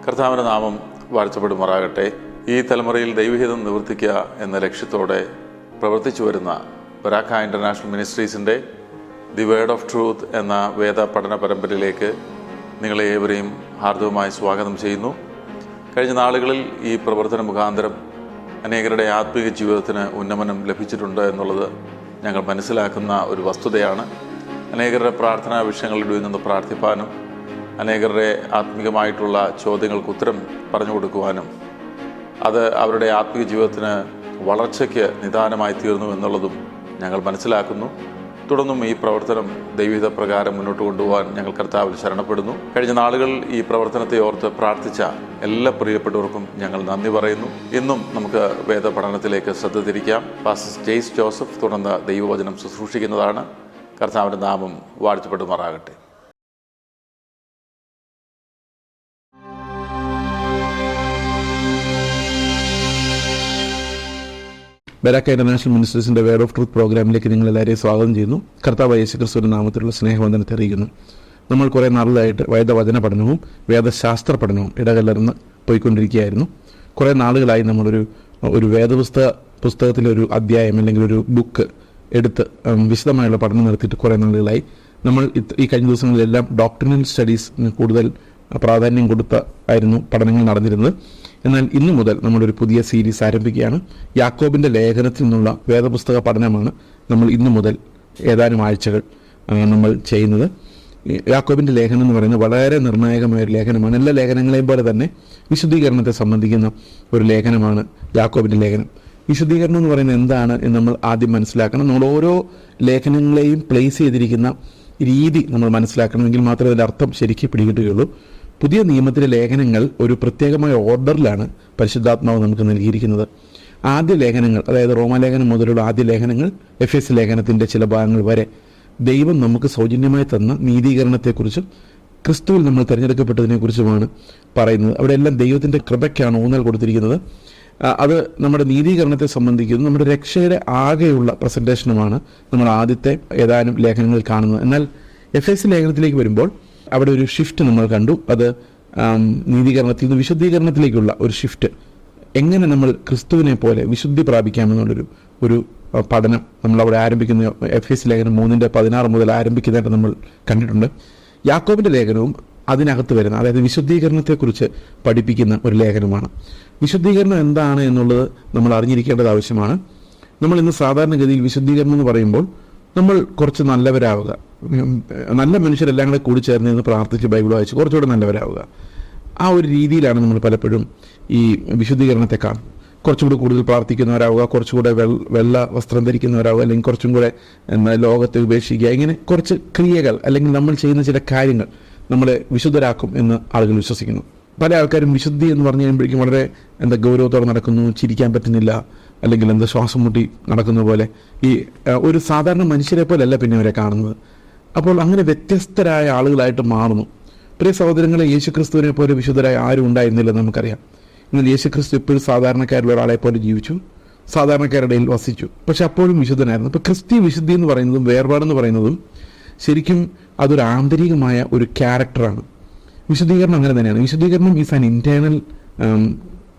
കർത്താവിൻ്റെ നാമം വാഴ്ത്തപ്പെടുമാറാകട്ടെ. ഈ തലമുറയിൽ ദൈവഹിതം നിവർത്തിക്കുക എന്ന ലക്ഷ്യത്തോടെ പ്രവർത്തിച്ചു വരുന്ന ബരാക്ക ഇൻ്റർനാഷണൽ മിനിസ്ട്രീസിൻ്റെ ദി വേർഡ് ഓഫ് ട്രൂത്ത് എന്ന വേദ പഠന പരമ്പരയിലേക്ക് നിങ്ങളെ ഏവരെയും ഹാർദവമായി സ്വാഗതം ചെയ്യുന്നു. കഴിഞ്ഞ നാളുകളിൽ ഈ പ്രവർത്തന മുഖാന്തരം അനേകരുടെ ആത്മീയ ജീവിതത്തിന് ഉന്നമനം ലഭിച്ചിട്ടുണ്ട് എന്നുള്ളത് ഞങ്ങൾ മനസ്സിലാക്കുന്ന ഒരു വസ്തുതയാണ്. അനേകരുടെ പ്രാർത്ഥനാ വിഷയങ്ങളിൽ നിന്ന് പ്രാർത്ഥിപ്പാനും അനേകരുടെ ആത്മീയമായിട്ടുള്ള ചോദ്യങ്ങൾക്ക് ഉത്തരം പറഞ്ഞു കൊടുക്കുവാനും അത് അവരുടെ ആത്മീയ ജീവിതത്തിന് വളർച്ചയ്ക്ക് നിദാനമായി തീർന്നു എന്നുള്ളതും ഞങ്ങൾ മനസ്സിലാക്കുന്നു. തുടർന്നും ഈ പ്രവർത്തനം ദൈവഹിത പ്രകാരം മുന്നോട്ട് കൊണ്ടുപോകാൻ ഞങ്ങൾ കർത്താവിൽ ശരണപ്പെടുന്നു. കഴിഞ്ഞ നാളുകൾ ഈ പ്രവർത്തനത്തെ ഓർത്ത് പ്രാർത്ഥിച്ച എല്ലാ പ്രിയപ്പെട്ടവർക്കും ഞങ്ങൾ നന്ദി പറയുന്നു. ഇന്നും നമുക്ക് വേദ പഠനത്തിലേക്ക് ശ്രദ്ധ തിരിക്കാം. പാസ്റ്റർ ജെയ്സ് ജോസഫ് തുടർന്ന് ദൈവവചനം ശുശ്രൂഷിക്കുന്നതാണ്. കർത്താവിൻ്റെ നാമം വാഴ്ത്തപ്പെടുമാറാകട്ടെ. ബരാക്ക ഇൻ്റർനാഷണൽ മിനിസ്ട്രീസിൻ്റെ വേർഡ് ഓഫ് ട്രൂത്ത് പ്രോഗ്രാമിലേക്ക് നിങ്ങളെല്ലാവരെയും സ്വാഗതം ചെയ്യുന്നു. കർത്താവ് യേശുക്രിസ്തുവിൻ്റെ നാമത്തിലുള്ള സ്നേഹവന്ദനത്തെ അറിയിക്കുന്നു. നമ്മൾ കുറേ നാളുകളായിട്ട് വേദവചന പഠനവും വേദശാസ്ത്ര പഠനവും ഇടകലർന്ന് പോയിക്കൊണ്ടിരിക്കുകയായിരുന്നു. കുറേ നാളുകളായി നമ്മളൊരു പുസ്തകത്തിലൊരു അധ്യായം അല്ലെങ്കിൽ ഒരു ബുക്ക് എടുത്ത് വിശദമായുള്ള പഠനം നടത്തിയിട്ട് കുറേ നാളുകളായി. നമ്മൾ ഈ കഴിഞ്ഞ ദിവസങ്ങളിലെല്ലാം ഡോക്ട്രിനൽ സ്റ്റഡീസിന് കൂടുതൽ പ്രാധാന്യം ആയിരുന്നു പഠനങ്ങൾ നടന്നിരുന്നത്. എന്നാൽ ഇന്നു മുതൽ നമ്മളൊരു പുതിയ സീരീസ് ആരംഭിക്കുകയാണ്. യാക്കോബിൻ്റെ ലേഖനത്തിൽ നിന്നുള്ള വേദപുസ്തക പഠനമാണ് നമ്മൾ ഇന്നു മുതൽ ഏതാനും ആഴ്ചകൾ നമ്മൾ ചെയ്യുന്നത്. യാക്കോബിൻ്റെ ലേഖനം എന്ന് പറയുന്നത് വളരെ നിർണായകമായ ഒരു ലേഖനമാണ്. എല്ലാ ലേഖനങ്ങളെയും പോലെ തന്നെ വിശുദ്ധീകരണത്തെ സംബന്ധിക്കുന്ന ഒരു ലേഖനമാണ് യാക്കോബിൻ്റെ ലേഖനം. വിശുദ്ധീകരണം എന്ന് പറയുന്നത് എന്താണ് എന്ന് നമ്മൾ ആദ്യം മനസ്സിലാക്കണം. നമ്മൾ ഓരോ ലേഖനങ്ങളെയും പ്ലേസ് ചെയ്തിരിക്കുന്ന രീതി നമ്മൾ മനസ്സിലാക്കണമെങ്കിൽ മാത്രമേ അതിൻ്റെ അർത്ഥം ശരിക്കും പിടികിട്ടുകയുള്ളൂ. പുതിയ നിയമത്തിലെ ലേഖനങ്ങൾ ഒരു പ്രത്യേകമായ ഓർഡറിലാണ് പരിശുദ്ധാത്മാവ് നമുക്ക് നൽകിയിരിക്കുന്നത്. ആദ്യ ലേഖനങ്ങൾ, അതായത് റോമാലേഖനം മുതലുള്ള ആദ്യ ലേഖനങ്ങൾ, എഫേസ്യ ലേഖനത്തിൻ്റെ ചില ഭാഗങ്ങൾ വരെ ദൈവം നമുക്ക് സൗജന്യമായി തന്ന നീതീകരണത്തെക്കുറിച്ചും ക്രിസ്തുവിൽ നമ്മൾ തിരഞ്ഞെടുക്കപ്പെട്ടതിനെക്കുറിച്ചുമാണ് പറയുന്നത്. അവിടെ എല്ലാം ദൈവത്തിൻ്റെ കൃപയ്ക്കാണ് ഊന്നൽ കൊടുത്തിരിക്കുന്നത്. അത് നമ്മുടെ നീതീകരണത്തെ സംബന്ധിക്കുന്നു. നമ്മുടെ രക്ഷയുടെ ആകെയുള്ള പ്രസൻറ്റേഷനുമാണ് നമ്മൾ ആദ്യത്തെ ഏതാനും ലേഖനങ്ങളിൽ കാണുന്നത്. എന്നാൽ എഫേസ്യ ലേഖനത്തിലേക്ക് വരുമ്പോൾ അവിടെ ഒരു ഷിഫ്റ്റ് നമ്മൾ കണ്ടു. അത് നീതീകരണത്തിൽ നിന്ന് വിശുദ്ധീകരണത്തിലേക്കുള്ള ഒരു ഷിഫ്റ്റ്. എങ്ങനെ നമ്മൾ ക്രിസ്തുവിനെ പോലെ വിശുദ്ധി പ്രാപിക്കാമെന്നുള്ളൊരു പഠനം നമ്മളവിടെ ആരംഭിക്കുന്ന എഫേസ്യ ലേഖനം 3:16 മുതൽ ആരംഭിക്കുന്നതായിട്ട് നമ്മൾ കണ്ടിട്ടുണ്ട്. യാക്കോബിൻ്റെ ലേഖനവും അതിനകത്ത് വരുന്ന, അതായത് വിശുദ്ധീകരണത്തെക്കുറിച്ച് പഠിപ്പിക്കുന്ന ഒരു ലേഖനമാണ്. വിശുദ്ധീകരണം എന്താണ് എന്നുള്ളത് നമ്മൾ അറിഞ്ഞിരിക്കേണ്ടത് ആവശ്യമാണ്. നമ്മൾ ഇന്ന് സാധാരണഗതിയിൽ വിശുദ്ധീകരണം എന്ന് പറയുമ്പോൾ നമ്മൾ കുറച്ച് നല്ലവരാവുക, നല്ല മനുഷ്യരെല്ലാം കൂടെ കൂടി ചേർന്ന് നിന്ന് പ്രാർത്ഥിച്ച് ബൈബിൾ വായിച്ച് കുറച്ചുകൂടെ നല്ലവരാവുക, ആ ഒരു രീതിയിലാണ് നമ്മൾ പലപ്പോഴും ഈ വിശുദ്ധീകരണത്തെ കാണും. കുറച്ചുകൂടി കൂടുതൽ പ്രാർത്ഥിക്കുന്നവരാവുക, കുറച്ചുകൂടെ വെള്ള വസ്ത്രം ധരിക്കുന്നവരാവുക, അല്ലെങ്കിൽ കുറച്ചും കൂടെ ലോകത്തെ ഉപേക്ഷിക്കുക, ഇങ്ങനെ കുറച്ച് ക്രിയകൾ അല്ലെങ്കിൽ നമ്മൾ ചെയ്യുന്ന ചില കാര്യങ്ങൾ നമ്മളെ വിശുദ്ധരാക്കും എന്ന് ആളുകൾ വിശ്വസിക്കുന്നു. പല ആൾക്കാരും വിശുദ്ധി എന്ന് പറഞ്ഞു കഴിയുമ്പോഴേക്കും വളരെ ഗൗരവത്തോടെ നടക്കുന്നു, ചിരിക്കാൻ പറ്റുന്നില്ല, അല്ലെങ്കിൽ ശ്വാസം മുട്ടി നടക്കുന്ന പോലെ, ഈ ഒരു സാധാരണ മനുഷ്യരെ പോലെയല്ല പിന്നെ അവരെ കാണുന്നത്. അപ്പോൾ അങ്ങനെ വ്യത്യസ്തരായ ആളുകളായിട്ട് മാറുന്നു. പ്രിയ സഹോദരങ്ങളെ, യേശുക്രിസ്തുവിനെ പോലെ വിശുദ്ധരായ ആരും ഉണ്ടായിരുന്നില്ലെന്ന് നമുക്കറിയാം. എന്നാൽ യേശുക്രിസ്തു എപ്പോഴും സാധാരണക്കാരിലുള്ള ഒരാളെ പോലെ ജീവിച്ചു, സാധാരണക്കാരുടെ ഇടയിൽ വസിച്ചു, പക്ഷെ അപ്പോഴും വിശുദ്ധനായിരുന്നു. ഇപ്പോൾ ക്രിസ്തീയ വിശുദ്ധി എന്ന് പറയുന്നതും വേർപാടെന്ന് പറയുന്നതും ശരിക്കും അതൊരു ആന്തരികമായ ഒരു ക്യാരക്ടറാണ്. വിശുദ്ധീകരണം അങ്ങനെ തന്നെയാണ്. വിശുദ്ധീകരണം ഈസ് ആൻ ഇൻറ്റേർണൽ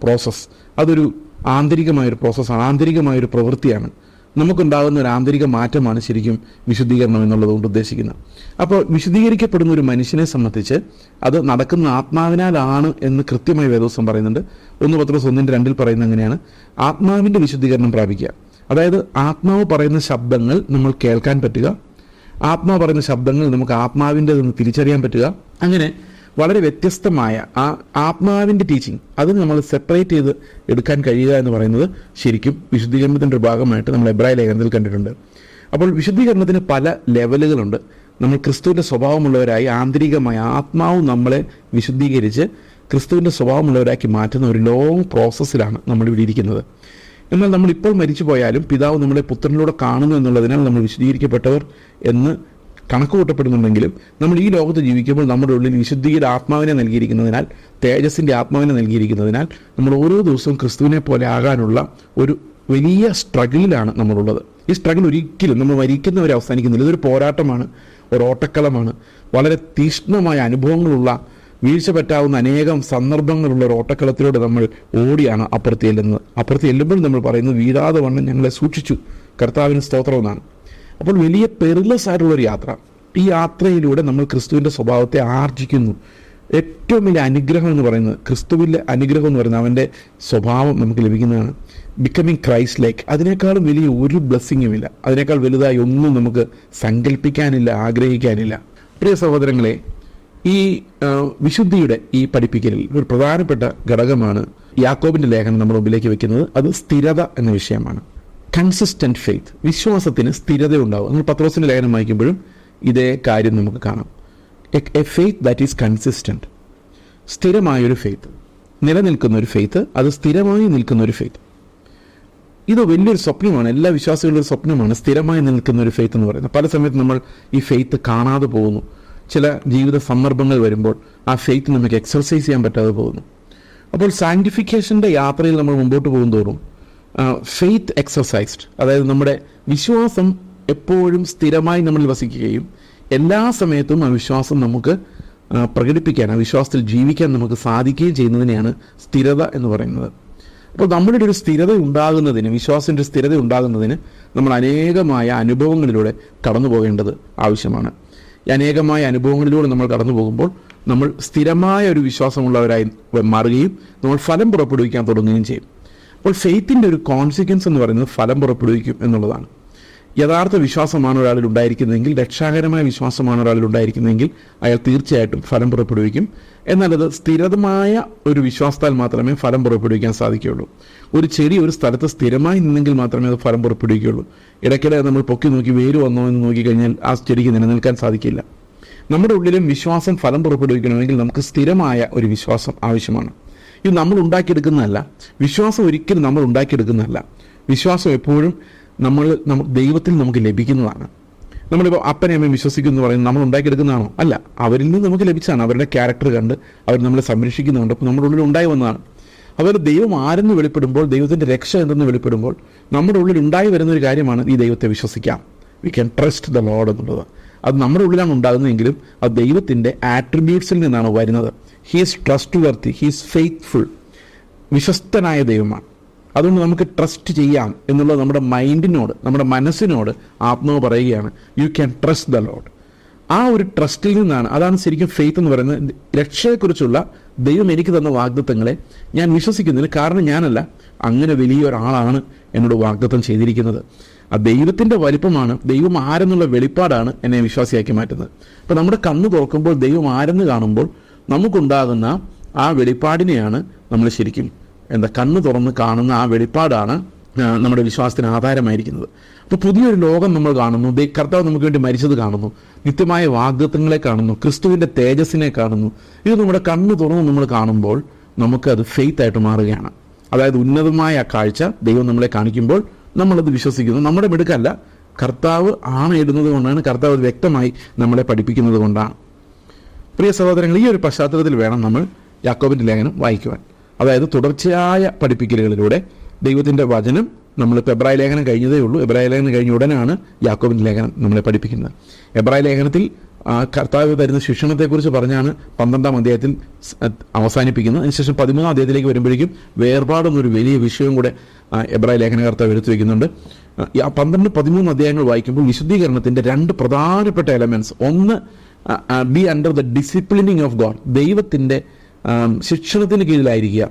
പ്രോസസ്സ്. അതൊരു ആന്തരികമായൊരു പ്രോസസ്സാണ്, ആന്തരികമായൊരു പ്രവൃത്തിയാണ്. നമുക്കുണ്ടാകുന്ന ഒരു ആന്തരിക മാറ്റമാണ് ശരിക്കും വിശുദ്ധീകരണം എന്നുള്ളതുകൊണ്ട് ഉദ്ദേശിക്കുന്നത്. അപ്പോൾ വിശുദ്ധീകരിക്കപ്പെടുന്ന ഒരു മനുഷ്യനെ സംബന്ധിച്ച് അത് നടക്കുന്ന ആത്മാവിനാലാണ് എന്ന് കൃത്യമായി വേദോസം പറയുന്നുണ്ട്. 1 പത്രോസ് 1:2 പറയുന്നത് അങ്ങനെയാണ്. ആത്മാവിൻ്റെ വിശുദ്ധീകരണം പ്രാപിക്കുക, അതായത് ആത്മാവ് പറയുന്ന ശബ്ദങ്ങൾ നമ്മൾ കേൾക്കാൻ പറ്റുക, ആത്മാവ് പറയുന്ന ശബ്ദങ്ങൾ നമുക്ക് ആത്മാവിൻ്റെ നിന്ന് തിരിച്ചറിയാൻ പറ്റുക. അങ്ങനെ വളരെ വ്യത്യസ്തമായ ആ ആത്മാവിൻ്റെ ടീച്ചിങ് അത് നമ്മൾ സെപ്പറേറ്റ് ചെയ്ത് എടുക്കാൻ കഴിയുക എന്ന് പറയുന്നത് ശരിക്കും വിശുദ്ധീകരണത്തിൻ്റെ ഒരു ഭാഗമായിട്ട് നമ്മൾ എബ്രായ ലേഖനത്തിൽ കണ്ടിട്ടുണ്ട്. അപ്പോൾ വിശുദ്ധീകരണത്തിന് പല ലെവലുകളുണ്ട്. നമ്മൾ ക്രിസ്തുവിൻ്റെ സ്വഭാവമുള്ളവരായി ആന്തരികമായ ആത്മാവ് നമ്മളെ വിശുദ്ധീകരിച്ച് ക്രിസ്തുവിൻ്റെ സ്വഭാവമുള്ളവരാക്കി മാറ്റുന്ന ഒരു ലോങ് പ്രോസസ്സിലാണ് നമ്മളിവിടെ ഇരിക്കുന്നത്. എന്നാൽ നമ്മളിപ്പോൾ മരിച്ചു പോയാലും പിതാവ് നമ്മളെ പുത്രനിലൂടെ കാണുന്നു എന്നുള്ളതിനാൽ നമ്മൾ വിശുദ്ധീകരിക്കപ്പെട്ടവർ എന്ന് കണക്ക് കൂട്ടപ്പെടുന്നുണ്ടെങ്കിലും നമ്മൾ ഈ ലോകത്ത് ജീവിക്കുമ്പോൾ നമ്മുടെ ഉള്ളിൽ വിശുദ്ധിയുടെ ആത്മാവിനെ നൽകിയിരിക്കുന്നതിനാൽ, തേജസ്സിൻ്റെ ആത്മാവിനെ നൽകിയിരിക്കുന്നതിനാൽ നമ്മൾ ഓരോ ദിവസവും ക്രിസ്തുവിനെ പോലെ ആകാനുള്ള ഒരു വലിയ സ്ട്രഗിളിലാണ് നമ്മളുള്ളത്. ഈ സ്ട്രഗിൾ ഒരിക്കലും നമ്മൾ മരിക്കുന്നവരെ അവസാനിക്കുന്നില്ല. ഇതൊരു പോരാട്ടമാണ്, ഒരു ഓട്ടക്കളമാണ്. വളരെ തീക്ഷ്ണമായ അനുഭവങ്ങളുള്ള വീഴ്ച പറ്റാവുന്ന അനേകം സന്ദർഭങ്ങളുള്ള ഒരു ഓട്ടക്കളത്തിലൂടെ നമ്മൾ ഓടിയാണ് അപ്പുറത്ത് ചെല്ലുന്നത്. അപ്പുറത്ത് ചെല്ലുമ്പോൾ നമ്മൾ പറയുന്നത് വീഴാതെ വണ്ണം ഞങ്ങളെ സൂക്ഷിച്ചു, കർത്താവിന് സ്തോത്രം എന്നാണ്. അപ്പോൾ വലിയ പെറിലസ് ആയിട്ടുള്ളൊരു യാത്ര. ഈ യാത്രയിലൂടെ നമ്മൾ ക്രിസ്തുവിൻ്റെ സ്വഭാവത്തെ ആർജിക്കുന്നു. ഏറ്റവും വലിയ അനുഗ്രഹം എന്ന് പറയുന്നത്, ക്രിസ്തുവിൻ്റെ അനുഗ്രഹം എന്ന് പറയുന്നത് അവൻ്റെ സ്വഭാവം നമുക്ക് ലഭിക്കുന്നതാണ്. Becoming Christ like. അതിനേക്കാളും വലിയ ഒരു ബ്ലെസ്സിങ്ങും ഇല്ല. അതിനേക്കാൾ വലുതായി ഒന്നും നമുക്ക് സങ്കല്പിക്കാനില്ല, ആഗ്രഹിക്കാനില്ല. പ്രിയ സഹോദരങ്ങളെ, ഈ വിശുദ്ധിയുടെ ഈ പഠിപ്പിക്കലിൽ ഒരു പ്രധാനപ്പെട്ട ഘടകമാണ് യാക്കോബിൻ്റെ ലേഖനം നമ്മുടെ മുമ്പിലേക്ക് വെക്കുന്നത്. അത് സ്ഥിരത എന്ന വിഷയമാണ്. Consistent faith. വിശ്വാസത്തിന് സ്ഥിരത ഉണ്ടാവും. നമ്മൾ പത്രോസിൻ്റെ ലേഖനം വായിക്കുമ്പോഴും ഇതേ കാര്യം നമുക്ക് കാണാം. A faith that is consistent. സ്ഥിരമായൊരു ഫെയ്ത്ത്, നിലനിൽക്കുന്ന ഒരു ഫെയ്ത്ത്, അത് സ്ഥിരമായി നിൽക്കുന്ന ഒരു ഫെയ്ത്ത്. ഇത് വലിയൊരു സ്വപ്നമാണ്. എല്ലാ വിശ്വാസികളുടെ സ്വപ്നമാണ് സ്ഥിരമായി നിൽക്കുന്ന ഒരു ഫെയ്ത്ത് എന്ന് പറയുന്നത്. പല സമയത്ത് നമ്മൾ ഈ ഫെയ്ത്ത് കാണാതെ പോകുന്നു. ചില ജീവിത സന്ദർഭങ്ങൾ വരുമ്പോൾ ആ ഫെയ്ത്ത് നമുക്ക് എക്സർസൈസ് ചെയ്യാൻ പറ്റാതെ പോകുന്നു. അപ്പോൾ സാങ്ക്ടിഫിക്കേഷൻ്റെ യാത്രയിൽ നമ്മൾ മുമ്പോട്ട് പോകും തോറും ഫെയ്ത്ത് എക്സർസൈസ്ഡ്, അതായത് നമ്മുടെ വിശ്വാസം എപ്പോഴും സ്ഥിരമായി നമ്മൾ വസിക്കുകയും എല്ലാ സമയത്തും ആ വിശ്വാസം നമുക്ക് പ്രകടിപ്പിക്കാൻ, ആ വിശ്വാസത്തിൽ ജീവിക്കാൻ നമുക്ക് സാധിക്കുകയും ചെയ്യുന്നതിനെയാണ് സ്ഥിരത എന്ന് പറയുന്നത്. അപ്പോൾ നമ്മളുടെ ഒരു സ്ഥിരത ഉണ്ടാകുന്നതിന്, വിശ്വാസത്തിൻ്റെ സ്ഥിരത ഉണ്ടാകുന്നതിന് നമ്മൾ അനേകമായ അനുഭവങ്ങളിലൂടെ കടന്നു പോകേണ്ടത് ആവശ്യമാണ്. ഈ അനേകമായ അനുഭവങ്ങളിലൂടെ നമ്മൾ കടന്നു പോകുമ്പോൾ നമ്മൾ സ്ഥിരമായ ഒരു വിശ്വാസമുള്ളവരായി മാറുകയും നമ്മൾ ഫലം പുറപ്പെടുവിക്കാൻ തുടങ്ങുകയും ചെയ്യും. അപ്പോൾ ഫെയ്ത്തിൻ്റെ ഒരു കോൺസിക്വൻസ് എന്ന് പറയുന്നത് ഫലം പുറപ്പെടുവിക്കും എന്നുള്ളതാണ്. യഥാർത്ഥ വിശ്വാസമാണ് ഒരാളിൽ ഉണ്ടായിരിക്കുന്നതെങ്കിൽ, രക്ഷാകരമായ വിശ്വാസമാണ് ഒരാളിൽ ഉണ്ടായിരിക്കുന്നതെങ്കിൽ അയാൾ തീർച്ചയായിട്ടും ഫലം പുറപ്പെടുവിക്കും. എന്നാൽ അത് സ്ഥിരമായ ഒരു വിശ്വാസത്താൽ മാത്രമേ ഫലം പുറപ്പെടുവിക്കാൻ സാധിക്കുകയുള്ളൂ. ഒരു ചെടി ഒരു സ്ഥലത്ത് സ്ഥിരമായി നിന്നെങ്കിൽ മാത്രമേ അത് ഫലം പുറപ്പെടുവിക്കുകയുള്ളൂ. ഇടയ്ക്കിടെ നമ്മൾ പൊക്കി നോക്കി വേര് വന്നോ എന്ന് നോക്കിക്കഴിഞ്ഞാൽ ആ ചെടിക്ക് നിലനിൽക്കാൻ സാധിക്കില്ല. നമ്മുടെ ഉള്ളിലും വിശ്വാസം ഫലം പുറപ്പെടുവിക്കണമെങ്കിൽ നമുക്ക് സ്ഥിരമായ ഒരു വിശ്വാസം ആവശ്യമാണ്. ഇത് നമ്മൾ ഉണ്ടാക്കിയെടുക്കുന്നതല്ല. വിശ്വാസം ഒരിക്കലും നമ്മൾ ഉണ്ടാക്കിയെടുക്കുന്നതല്ല. വിശ്വാസം എപ്പോഴും നമ്മൾ ദൈവത്തിൽ നമുക്ക് ലഭിക്കുന്നതാണ്. നമ്മളിപ്പോൾ അപ്പനെ അമ്മയും വിശ്വസിക്കുന്നു എന്ന് പറയുന്നത് നമ്മൾ ഉണ്ടാക്കിയെടുക്കുന്നതാണോ? അല്ല, അവരിൽ നിന്ന് നമുക്ക് ലഭിച്ചതാണ്. അവരുടെ ക്യാരക്ടർ കണ്ട് അവർ നമ്മളെ സംരക്ഷിക്കുന്നുണ്ട്. അപ്പോൾ നമ്മുടെ ഉള്ളിൽ ഉണ്ടായി വന്നതാണ്. അവർ ദൈവം ആരെന്ന് വെളിപ്പെടുമ്പോൾ, ദൈവത്തിൻ്റെ രക്ഷ എന്തെന്ന് വെളിപ്പെടുമ്പോൾ നമ്മുടെ ഉള്ളിൽ ഉണ്ടായി വരുന്നൊരു കാര്യമാണ് ഈ ദൈവത്തെ വിശ്വസിക്കാം. We can trust the Lord എന്നുള്ളത്. അത് നമ്മുടെ ഉള്ളിലാണ് ഉണ്ടാകുന്നതെങ്കിലും അത് ദൈവത്തിൻ്റെ ആട്രിബ്യൂട്ട്സിൽ നിന്നാണ് വരുന്നത്. He is trust worthy, he is faithful. വിശ്വസ്തനായ ദൈവമാണ്. അതുകൊണ്ട് നമുക്ക് ട്രസ്റ്റ് ചെയ്യാം എന്നുള്ളത് നമ്മുടെ മൈൻഡിനോട്, നമ്മുടെ മനസ്സിനോട് ആത്മാവ് പറയുകയാണ്, you can trust the Lord. ആ ഒരു ട്രസ്റ്റിൽ നിന്നാണ്, അതാണ് ശരിക്കും ഫെയ്ത്ത് എന്ന് പറയുന്നത്. രക്ഷയെക്കുറിച്ചുള്ള ദൈവം എനിക്ക് തന്ന വാഗ്ദത്തങ്ങളെ ഞാൻ വിശ്വസിക്കുന്നതിന് കാരണം ഞാനല്ല, അങ്ങനെ വലിയൊരാളാണ് എന്നോട് വാഗ്ദത്തം ചെയ്തിരിക്കുന്നത്. ആ ദൈവത്തിൻ്റെ വലിപ്പമാണ്, ദൈവം ആരെന്നുള്ള വെളിപ്പാടാണ് എന്നെ വിശ്വാസിയാക്കി മാറ്റുന്നത്. അപ്പോൾ നമ്മുടെ കണ്ണ് തുറക്കുമ്പോൾ ദൈവം ആരെന്ന് കാണുമ്പോൾ നമുക്കുണ്ടാകുന്ന ആ വെളിപ്പാടിനെയാണ് നമ്മൾ ശരിക്കും കണ്ണ് തുറന്ന് കാണുന്ന ആ വെളിപ്പാടാണ് നമ്മുടെ വിശ്വാസത്തിന് ആധാരമായിരിക്കുന്നത്. അപ്പോൾ പുതിയൊരു ലോകം നമ്മൾ കാണുന്നു, കർത്താവ് നമുക്ക് വേണ്ടി മരിച്ചത് കാണുന്നു, നിത്യമായ വാഗ്ദത്തങ്ങളെ കാണുന്നു, ക്രിസ്തുവിൻ്റെ തേജസ്സിനെ കാണുന്നു. ഇത് നമ്മുടെ കണ്ണ് തുറന്ന് നമ്മൾ കാണുമ്പോൾ നമുക്കത് ഫെയ്ത്തായിട്ട് മാറുകയാണ്. അതായത് ഉന്നതമായ ആ കാഴ്ച ദൈവം നമ്മളെ കാണിക്കുമ്പോൾ നമ്മളത് വിശ്വസിക്കുന്നു. നമ്മുടെ മിടുക്കല്ല, കർത്താവ് ആണയിടുന്നത് കൊണ്ടാണ്, കർത്താവ് അത് വ്യക്തമായി നമ്മളെ പഠിപ്പിക്കുന്നത് കൊണ്ടാണ്. പ്രിയ സഹോദരങ്ങൾ, ഈ ഒരു പശ്ചാത്തലത്തിൽ വേണം നമ്മൾ യാക്കോബിൻ്റെ ലേഖനം വായിക്കുവാൻ. അതായത് തുടർച്ചയായ പഠിപ്പിക്കലുകളിലൂടെ ദൈവത്തിൻ്റെ വചനം, നമ്മളിപ്പോൾ എബ്രായ ലേഖനം കഴിഞ്ഞതേ ഉള്ളൂ. എബ്രായ ലേഖനം കഴിഞ്ഞ ഉടനാണ് യാക്കോബിൻ്റെ ലേഖനം നമ്മളെ പഠിപ്പിക്കുന്നത്. എബ്രായ ലേഖനത്തിൽ കർത്താവ് തരുന്ന ശിക്ഷണത്തെക്കുറിച്ച് പറഞ്ഞാണ് 12-ാം അധ്യായത്തിൽ അവസാനിപ്പിക്കുന്നത്. അതിനുശേഷം 13-ാം അധ്യായത്തിലേക്ക് വരുമ്പോഴേക്കും വേർപാടെന്നൊരു വലിയ വിഷയം കൂടെ എബ്രായ ലേഖനകർത്താവ് എടുത്തു വയ്ക്കുന്നുണ്ട്. ആ 12-13 അധ്യായങ്ങൾ വായിക്കുമ്പോൾ വിശുദ്ധീകരണത്തിൻ്റെ 2 പ്രധാനപ്പെട്ട എലമെൻറ്റ്സ്, ഒന്ന് B under the disciplining of God, ദൈവത്തിൻ്റെ ശിക്ഷണത്തിന് കീഴിലായിരിക്കുക.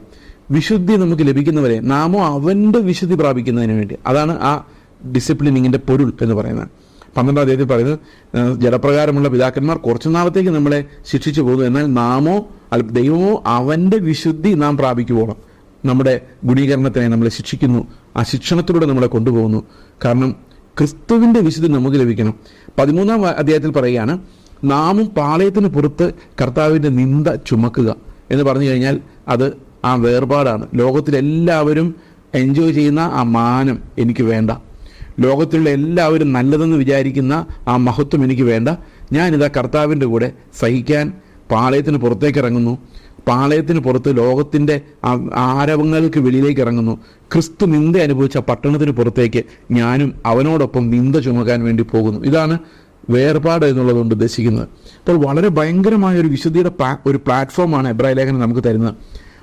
വിശുദ്ധി നമുക്ക് ലഭിക്കുന്നവരെ നാമോ അവൻ്റെ വിശുദ്ധി പ്രാപിക്കുന്നതിന് വേണ്ടി, അതാണ് ആ ഡിസിപ്ലിനിങ്ങിൻ്റെ പൊരുൾ എന്ന് പറയുന്നത്. 12-ാം അധ്യായത്തിൽ പറയുന്നത്, ജഡപ്രകാരമുള്ള പിതാക്കന്മാർ കുറച്ചു നാളത്തേക്ക് നമ്മളെ ശിക്ഷിച്ചു പോകുന്നു, എന്നാൽ നാമോ ദൈവമോ അവൻ്റെ വിശുദ്ധി നാം പ്രാപിക്കുവോളം നമ്മുടെ ഗുണീകരണത്തിനെ നമ്മളെ ശിക്ഷിക്കുന്നു. ആ ശിക്ഷണത്തിലൂടെ നമ്മളെ കൊണ്ടുപോകുന്നു. കാരണം ക്രിസ്തുവിൻ്റെ വിശുദ്ധി നമുക്ക് ലഭിക്കണം. 13-ാം അധ്യായത്തിൽ പറയുകയാണ്, നാമും പാളയത്തിന് പുറത്ത് കർത്താവിൻ്റെ നിന്ദ ചുമക്കുക എന്ന് പറഞ്ഞു കഴിഞ്ഞാൽ അത് ആ വേർപാടാണ്. ലോകത്തിലെല്ലാവരും എൻജോയ് ചെയ്യുന്ന ആ മാനം എനിക്ക് വേണ്ട, ലോകത്തിലുള്ള എല്ലാവരും നല്ലതെന്ന് വിചാരിക്കുന്ന ആ മഹത്വം എനിക്ക് വേണ്ട. ഞാനിതാ കർത്താവിൻ്റെ കൂടെ സഹിക്കാൻ പാളയത്തിന് പുറത്തേക്ക് ഇറങ്ങുന്നു. പാളയത്തിന് പുറത്ത് ലോകത്തിൻ്റെ ആരവങ്ങൾക്ക് വെളിയിലേക്ക് ഇറങ്ങുന്നു. ക്രിസ്തു നിന്ദ അനുഭവിച്ച പട്ടണത്തിന് പുറത്തേക്ക് ഞാനും അവനോടൊപ്പം നിന്ദ ചുമക്കാൻ വേണ്ടി പോകുന്നു. ഇതാണ് വേർപാട് എന്നുള്ളതുകൊണ്ട് ഉദ്ദേശിക്കുന്നത്. അപ്പോൾ വളരെ ഭയങ്കരമായ ഒരു വിശുദ്ധിയുടെ ഒരു പ്ലാറ്റ്ഫോമാണ് എബ്രായ ലേഖനം നമുക്ക് തരുന്നത്.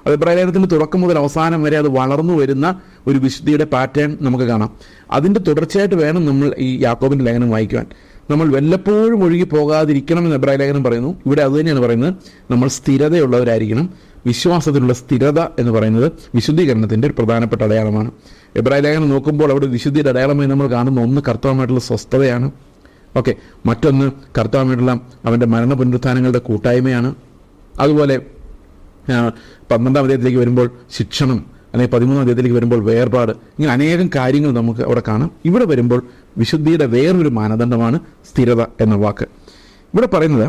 അത് എബ്രായ ലേഖനത്തിൻ്റെ തുടക്കം മുതൽ അവസാനം വരെ അത് വളർന്നു വരുന്ന ഒരു വിശുദ്ധിയുടെ പാറ്റേൺ നമുക്ക് കാണാം. അതിൻ്റെ തുടർച്ചയായിട്ട് വേണം നമ്മൾ ഈ യാക്കോബിൻ്റെ ലേഖനം വായിക്കുവാൻ. നമ്മൾ വല്ലപ്പോഴും ഒഴുകി പോകാതിരിക്കണം എന്ന് എബ്രായ ലേഖനം പറയുന്നു. ഇവിടെ അത് തന്നെയാണ് പറയുന്നത്. നമ്മൾ സ്ഥിരതയുള്ളവരായിരിക്കണം. വിശ്വാസത്തിലുള്ള സ്ഥിരത എന്ന് പറയുന്നത് വിശുദ്ധീകരണത്തിൻ്റെ ഒരു പ്രധാനപ്പെട്ട അടയാളമാണ്. എബ്രായ ലേഖനം നോക്കുമ്പോൾ അവിടെ വിശുദ്ധിയുടെ അടയാളമായി നമ്മൾ കാണുന്ന ഒന്ന് കർത്താവുമായിട്ടുള്ള സ്വസ്ഥതയാണ്. ഓക്കെ, മറ്റൊന്ന് കർത്താവുമായിട്ടുള്ള അവൻ്റെ മരണ പുനരുത്ഥാനങ്ങളുടെ കൂട്ടായ്മയാണ്. അതുപോലെ 12-ാം അധ്യായത്തിലേക്ക് വരുമ്പോൾ ശിക്ഷണം, അല്ലെങ്കിൽ 13-ാം അധ്യായത്തിലേക്ക് വരുമ്പോൾ വേർപാട്, ഇങ്ങനെ അനേകം കാര്യങ്ങൾ നമുക്ക് അവിടെ കാണാം. ഇവിടെ വരുമ്പോൾ വിശുദ്ധിയുടെ വേറൊരു മാനദണ്ഡമാണ് സ്ഥിരത എന്ന വാക്ക്. ഇവിടെ പറയുന്നത്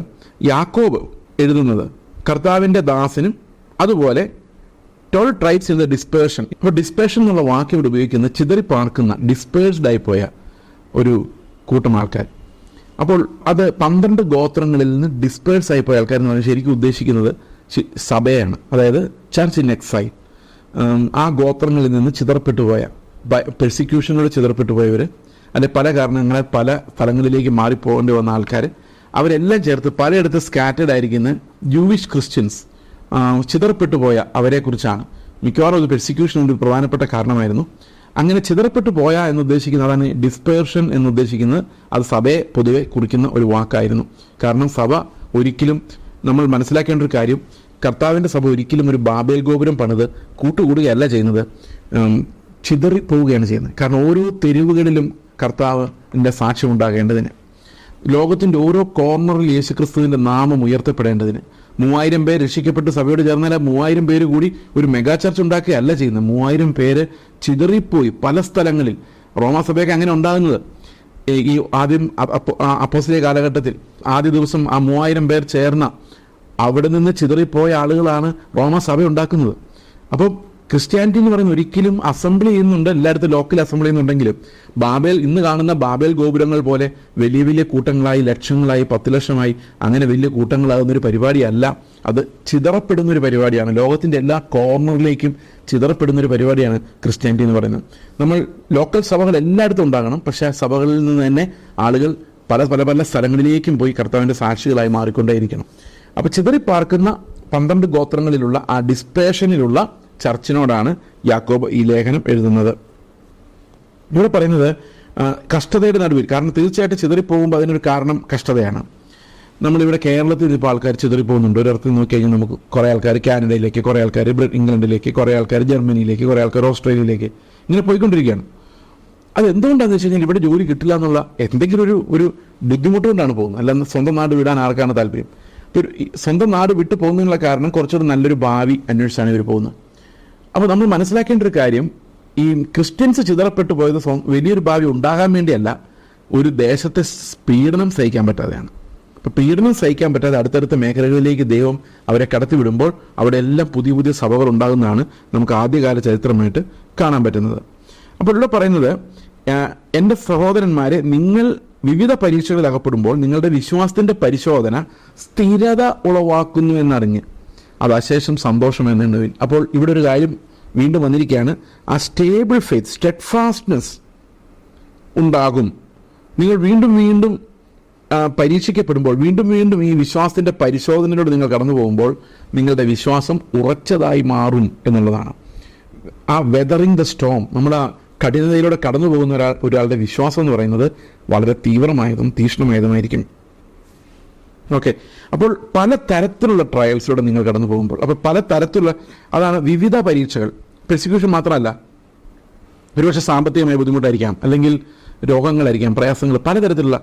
യാക്കോബ് എഴുതുന്നത് കർത്താവിൻ്റെ ദാസനും അതുപോലെ 12 ട്രൈബ്സ് ഇൻ ദ ഡിസ്പേർഷൻ. ഇപ്പോൾ ഡിസ്പേർഷൻ എന്നുള്ള വാക്ക് ഇവിടെ ഉപയോഗിക്കുന്നത് ചിതറിപ്പാർക്കുന്ന, ഡിസ്പേഴ്സ്ഡ് ആയിപ്പോയ ഒരു കൂട്ടം ആൾക്കാർ. അപ്പോൾ അത് 12 ഗോത്രങ്ങളിൽ നിന്ന് ഡിസ്പേഴ്സ് ആയിപ്പോയ ആൾക്കാർ എന്ന് പറഞ്ഞാൽ ശരിക്കും ഉദ്ദേശിക്കുന്നത് സഭയാണ്, അതായത് ചർച്ച് ഇൻ എക്സൈൽ. ആ ഗോത്രങ്ങളിൽ നിന്ന് ചിതറപ്പെട്ടു പോയ, പെർസിക്യൂഷനിലൂടെ ചിതറപ്പെട്ടു പോയവർ, അതിൻ്റെ പല കാരണങ്ങളാൽ പല സ്ഥലങ്ങളിലേക്ക് മാറിപ്പോകേണ്ടി വന്ന ആൾക്കാർ, അവരെല്ലാം ചേർത്ത് പലയിടത്ത് സ്കാറ്റേഡ് ആയിരിക്കുന്ന ജൂവിഷ് ക്രിസ്ത്യൻസ്, ചിതറപ്പെട്ടു പോയ അവരെക്കുറിച്ചാണ്. മിക്കവാറും അത് പെർസിക്യൂഷൻ്റെ ഒരു പ്രധാനപ്പെട്ട കാരണമായിരുന്നു. അങ്ങനെ ചിതറപ്പെട്ടു പോയ എന്നുദ്ദേശിക്കുന്നത്, അതാണ് ഡിസ്പേർഷൻ എന്നുദ്ദേശിക്കുന്നത്. അത് സഭയെ പൊതുവെ കുറിക്കുന്ന ഒരു വാക്കായിരുന്നു. കാരണം സഭ ഒരിക്കലും, നമ്മൾ മനസ്സിലാക്കേണ്ട ഒരു കാര്യം, കർത്താവിൻ്റെ സഭ ഒരിക്കലും ഒരു ബാബേൽ ഗോപുരം പണിത് കൂട്ടുകൂടുകയല്ല ചെയ്യുന്നത്, ചിതറിപ്പോവുകയാണ് ചെയ്യുന്നത്. കാരണം ഓരോ തെരുവുകളിലും കർത്താവിൻ്റെ സാക്ഷ്യം ഉണ്ടാകേണ്ടതിന്, ലോകത്തിൻ്റെ ഓരോ കോർണറിൽ യേശുക്രിസ്തുവിൻ്റെ നാമം ഉയർത്തപ്പെടേണ്ടതിന്, 3000 പേര് രക്ഷിക്കപ്പെട്ട് സഭയോട് ചേർന്നാൽ 3000 പേര് കൂടി ഒരു മെഗാ ചർച്ച് ഉണ്ടാക്കുകയല്ല ചെയ്യുന്നത്. 3000 പേര് ചിതറിപ്പോയി പല സ്ഥലങ്ങളിൽ. റോമാസഭയൊക്കെ അങ്ങനെ ഉണ്ടാകുന്നത്. ഈ ആദ്യം അപ്പോസ്തലിക കാലഘട്ടത്തിൽ ആദ്യ ദിവസം ആ 3000 പേർ ചേർന്ന അവിടെ നിന്ന് ചിതറിപ്പോയ ആളുകളാണ് റോമാസഭ ഉണ്ടാക്കുന്നത്. അപ്പോൾ ക്രിസ്ത്യാനിറ്റി എന്ന് പറയുന്നത് ഒരിക്കലും അസംബ്ലി ചെയ്യുന്നുണ്ട്, എല്ലായിടത്തും ലോക്കൽ അസംബ്ലി ചെയ്യുന്നുണ്ടെങ്കിലും ബാബേൽ, ഇന്ന് കാണുന്ന ബാബേൽ ഗോപുരങ്ങൾ പോലെ വലിയ വലിയ കൂട്ടങ്ങളായി, ലക്ഷങ്ങളായി, 10 ലക്ഷമായി അങ്ങനെ വലിയ കൂട്ടങ്ങളാകുന്നൊരു പരിപാടിയല്ല. അത് ചിതറപ്പെടുന്നൊരു പരിപാടിയാണ്. ലോകത്തിൻ്റെ എല്ലാ കോർണറിലേക്കും ചിതറപ്പെടുന്നൊരു പരിപാടിയാണ് ക്രിസ്ത്യാനിറ്റി എന്ന് പറയുന്നത്. നമ്മൾ ലോക്കൽ സഭകൾ എല്ലായിടത്തും ഉണ്ടാകണം, പക്ഷേ ആ സഭകളിൽ നിന്ന് തന്നെ ആളുകൾ പല പല പല സ്ഥലങ്ങളിലേക്കും പോയി കർത്താവിൻ്റെ സാക്ഷികളായി മാറിക്കൊണ്ടേയിരിക്കണം. അപ്പോൾ ചിതറിപ്പാർക്കുന്ന 12 ഗോത്രങ്ങളിലുള്ള ആ ഡിസ്പേഷനിലുള്ള ചർച്ചിനോടാണ് യാക്കോബ് ഈ ലേഖനം എഴുതുന്നത്. ഇവിടെ പറയുന്നത് കഷ്ടതയുടെ നടുവിൽ, കാരണം തീർച്ചയായിട്ടും ചിതറിപ്പോകുമ്പോൾ അതിനൊരു കാരണം കഷ്ടതയാണ്. നമ്മളിവിടെ കേരളത്തിൽ ഇപ്പോൾ ആൾക്കാർ ചിതറിപ്പോകുന്നുണ്ട്. ഒരിടത്ത് നോക്കിക്കഴിഞ്ഞാൽ നമുക്ക് കുറേ ആൾക്കാർ കാനഡയിലേക്ക്, കുറേ ആൾക്കാർ ഇംഗ്ലണ്ടിലേക്ക്, കുറേ ആൾക്കാർ ജർമ്മനിയിലേക്ക്, കുറേ ആൾക്കാർ ഓസ്ട്രേലിയയിലേക്ക്, ഇങ്ങനെ പോയിക്കൊണ്ടിരിക്കുകയാണ്. അത് എന്തുകൊണ്ടാണെന്ന് വെച്ച് കഴിഞ്ഞാൽ ഇവിടെ ജോലി കിട്ടില്ല എന്നുള്ള എന്തെങ്കിലും ഒരു ബുദ്ധിമുട്ടുകൊണ്ടാണ് പോകുന്നത്. അല്ലാതെ സ്വന്തം നാട് വിടാൻ ആർക്കാണ് താല്പര്യം? സ്വന്തം നാട് വിട്ടു പോകുന്നതിനുള്ള കാരണം കുറച്ചുകൂടെ നല്ലൊരു ഭാവി അന്വേഷിച്ചാണ് ഇവർ പോകുന്നത്. അപ്പോൾ നമ്മൾ മനസ്സിലാക്കേണ്ട ഒരു കാര്യം, ഈ ക്രിസ്ത്യൻസ് ചിതറപ്പെട്ടു പോയത് വലിയൊരു ഭാവി ഉണ്ടാകാൻ വേണ്ടിയല്ല, ഒരു ദേശത്തെ പീഡനം സഹിക്കാൻ പറ്റാതെയാണ്. അപ്പോൾ പീഡനം സഹിക്കാൻ പറ്റാതെ അടുത്തടുത്ത മേഖലകളിലേക്ക് ദൈവം അവരെ കടത്തിവിടുമ്പോൾ അവിടെ എല്ലാം പുതിയ പുതിയ സഭകൾ ഉണ്ടാകുന്നതാണ് നമുക്ക് ആദ്യകാല ചരിത്രമായിട്ട് കാണാൻ പറ്റുന്നത്. അപ്പോൾ ഇവിടെ പറയുന്നത്, എൻ്റെ സഹോദരന്മാരെ, നിങ്ങൾ വിവിധ പരീക്ഷകളിൽ അകപ്പെടുമ്പോൾ നിങ്ങളുടെ വിശ്വാസത്തിൻ്റെ പരിശോധന സ്ഥിരത ഉളവാക്കുന്നു എന്നറിഞ്ഞ് അത് അശേഷം സന്തോഷം എന്നുള്ളതിൽ. അപ്പോൾ ഇവിടെ ഒരു കാര്യം വീണ്ടും വന്നിരിക്കുകയാണ്. ആ സ്റ്റേബിൾ ഫെയ്ത്ത്, സ്റ്റെഡ്ഫാസ്റ്റ്നെസ് ഉണ്ടാകും. നിങ്ങൾ വീണ്ടും വീണ്ടും പരീക്ഷിക്കപ്പെടുമ്പോൾ, വീണ്ടും വീണ്ടും ഈ വിശ്വാസത്തിൻ്റെ പരിശോധനയിലൂടെ നിങ്ങൾ കടന്നു പോകുമ്പോൾ നിങ്ങളുടെ വിശ്വാസം ഉറച്ചതായി മാറും എന്നുള്ളതാണ്. ആ വെതറിങ് ദ സ്റ്റോം, നമ്മൾ ആ കഠിനതയിലൂടെ കടന്നു പോകുന്ന ഒരാളുടെ വിശ്വാസം എന്ന് പറയുന്നത് വളരെ തീവ്രമായതും തീക്ഷ്ണമായതുമായിരിക്കും. ഓക്കെ, അപ്പോൾ പല തരത്തിലുള്ള ട്രയൽസിലൂടെ നിങ്ങൾ കടന്നു പോകുമ്പോൾ, അപ്പോൾ പല തരത്തിലുള്ള, അതാണ് വിവിധ പരീക്ഷകൾ. പെർസിക്യൂഷൻ മാത്രമല്ല, ഒരുപക്ഷെ സാമ്പത്തികമായ ബുദ്ധിമുട്ടായിരിക്കാം, അല്ലെങ്കിൽ രോഗങ്ങളായിരിക്കാം, പ്രയാസങ്ങൾ, പലതരത്തിലുള്ള